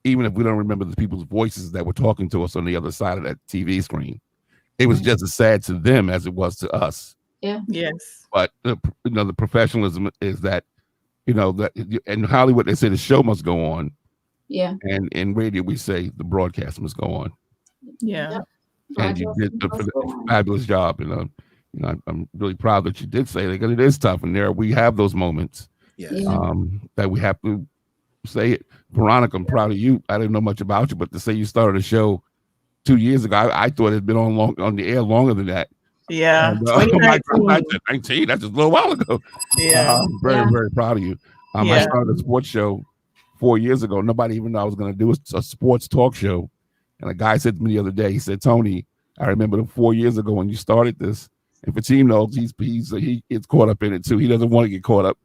even if we don't remember the people's voices that were talking to us on the other side of that TV screen. It was just as sad to them as it was to us. Yeah. Yes. But you know, the professionalism is that, you know, that in Hollywood they say the show must go on. Yeah. And in radio we say the broadcast must go on. Yeah. And you did a fabulous job. And you know, I'm really proud that you did say that, because it is tough, and we have those moments. That we have to say it. Veronica, I'm proud of you. I didn't know much about you, but to say you started a show 2 years ago, I thought it had been on the air longer than that. Yeah, 19. That's just a little while ago. Yeah, I'm very, very proud of you. I started a sports show 4 years ago. Nobody even knew I was going to do a sports talk show. And a guy said to me the other day, he said, "Tony, I remember 4 years ago when you started this." And Fatim knows he gets caught up in it too. He doesn't want to get caught up,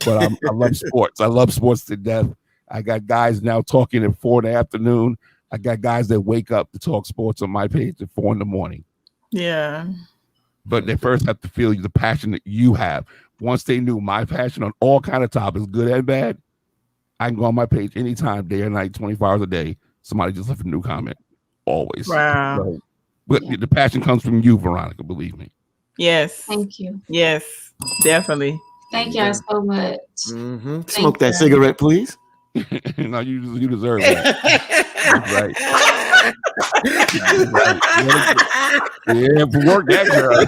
but I love sports. I love sports to death. I got guys now talking at 4 PM. I got guys that wake up to talk sports on my page at 4 AM. Yeah. But they first have to feel the passion that you have. Once they knew my passion on all kind of topics, good and bad, I can go on my page anytime, day or night, 24 hours a day. Somebody just left a new comment. Always. Wow. So, but the passion comes from you, Veronica, believe me. Yes. Thank you. Yes, definitely. Thank y'all so much. Mm-hmm. Smoke that cigarette, please. No, you deserve that. Right. Yeah, work that girl.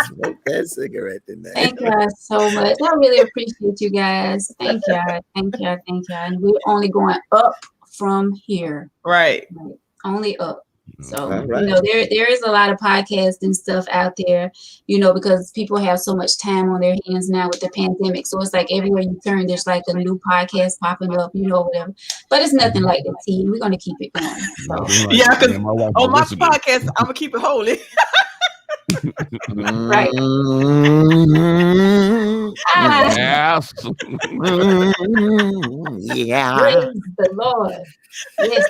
Smoke that cigarette tonight. Thank y'all so much. I really appreciate you guys. Thank y'all. And we're only going up from here. Right. Only up. So, right. You know, there is a lot of podcasts and stuff out there, you know, because people have so much time on their hands now with the pandemic. So it's like everywhere you turn, there's like a new podcast popping up, you know, whatever. But it's nothing like the tea. We're going to keep it going. So. Yeah, because on my podcast, I'm going to keep it holy. Right. Yes. Yeah. Praise the Lord. Yes.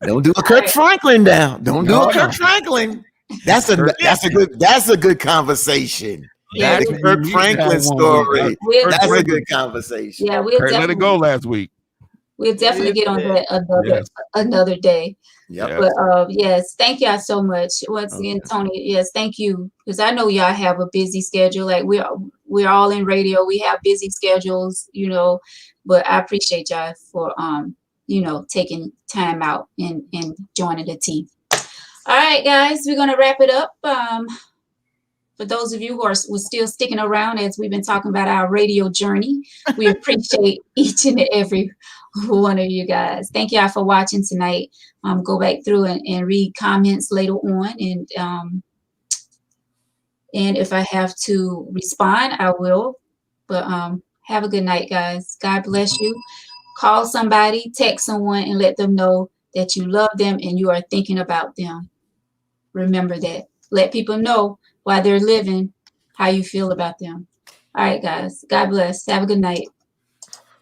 Don't do a Kirk Franklin down. Don't do a Kirk Franklin. That's a good conversation. Yeah, That's The what Kirk we need to Franklin have one story. week. we'll, That's a Franklin. good conversation. yeah, we'll Kurt let it definitely, go last week. we'll definitely get on that Yes. another day. Yep. Yes. But yes, thank y'all so much once again, Okay. Tony. Yes, thank you, because I know y'all have a busy schedule. Like we're all in radio, we have busy schedules, you know. But I appreciate y'all for taking time out and joining the team. All right, guys, we're gonna wrap it up. For those of you who were still sticking around as we've been talking about our radio journey, we appreciate each and every one of you guys. Thank y'all for watching tonight. Go back through and read comments later on, and if I have to respond, I will. But have a good night, guys. God bless you. Call somebody, text someone, and let them know that you love them and you are thinking about them. Remember that. Let people know while they're living how you feel about them. All right, guys. God bless. Have a good night.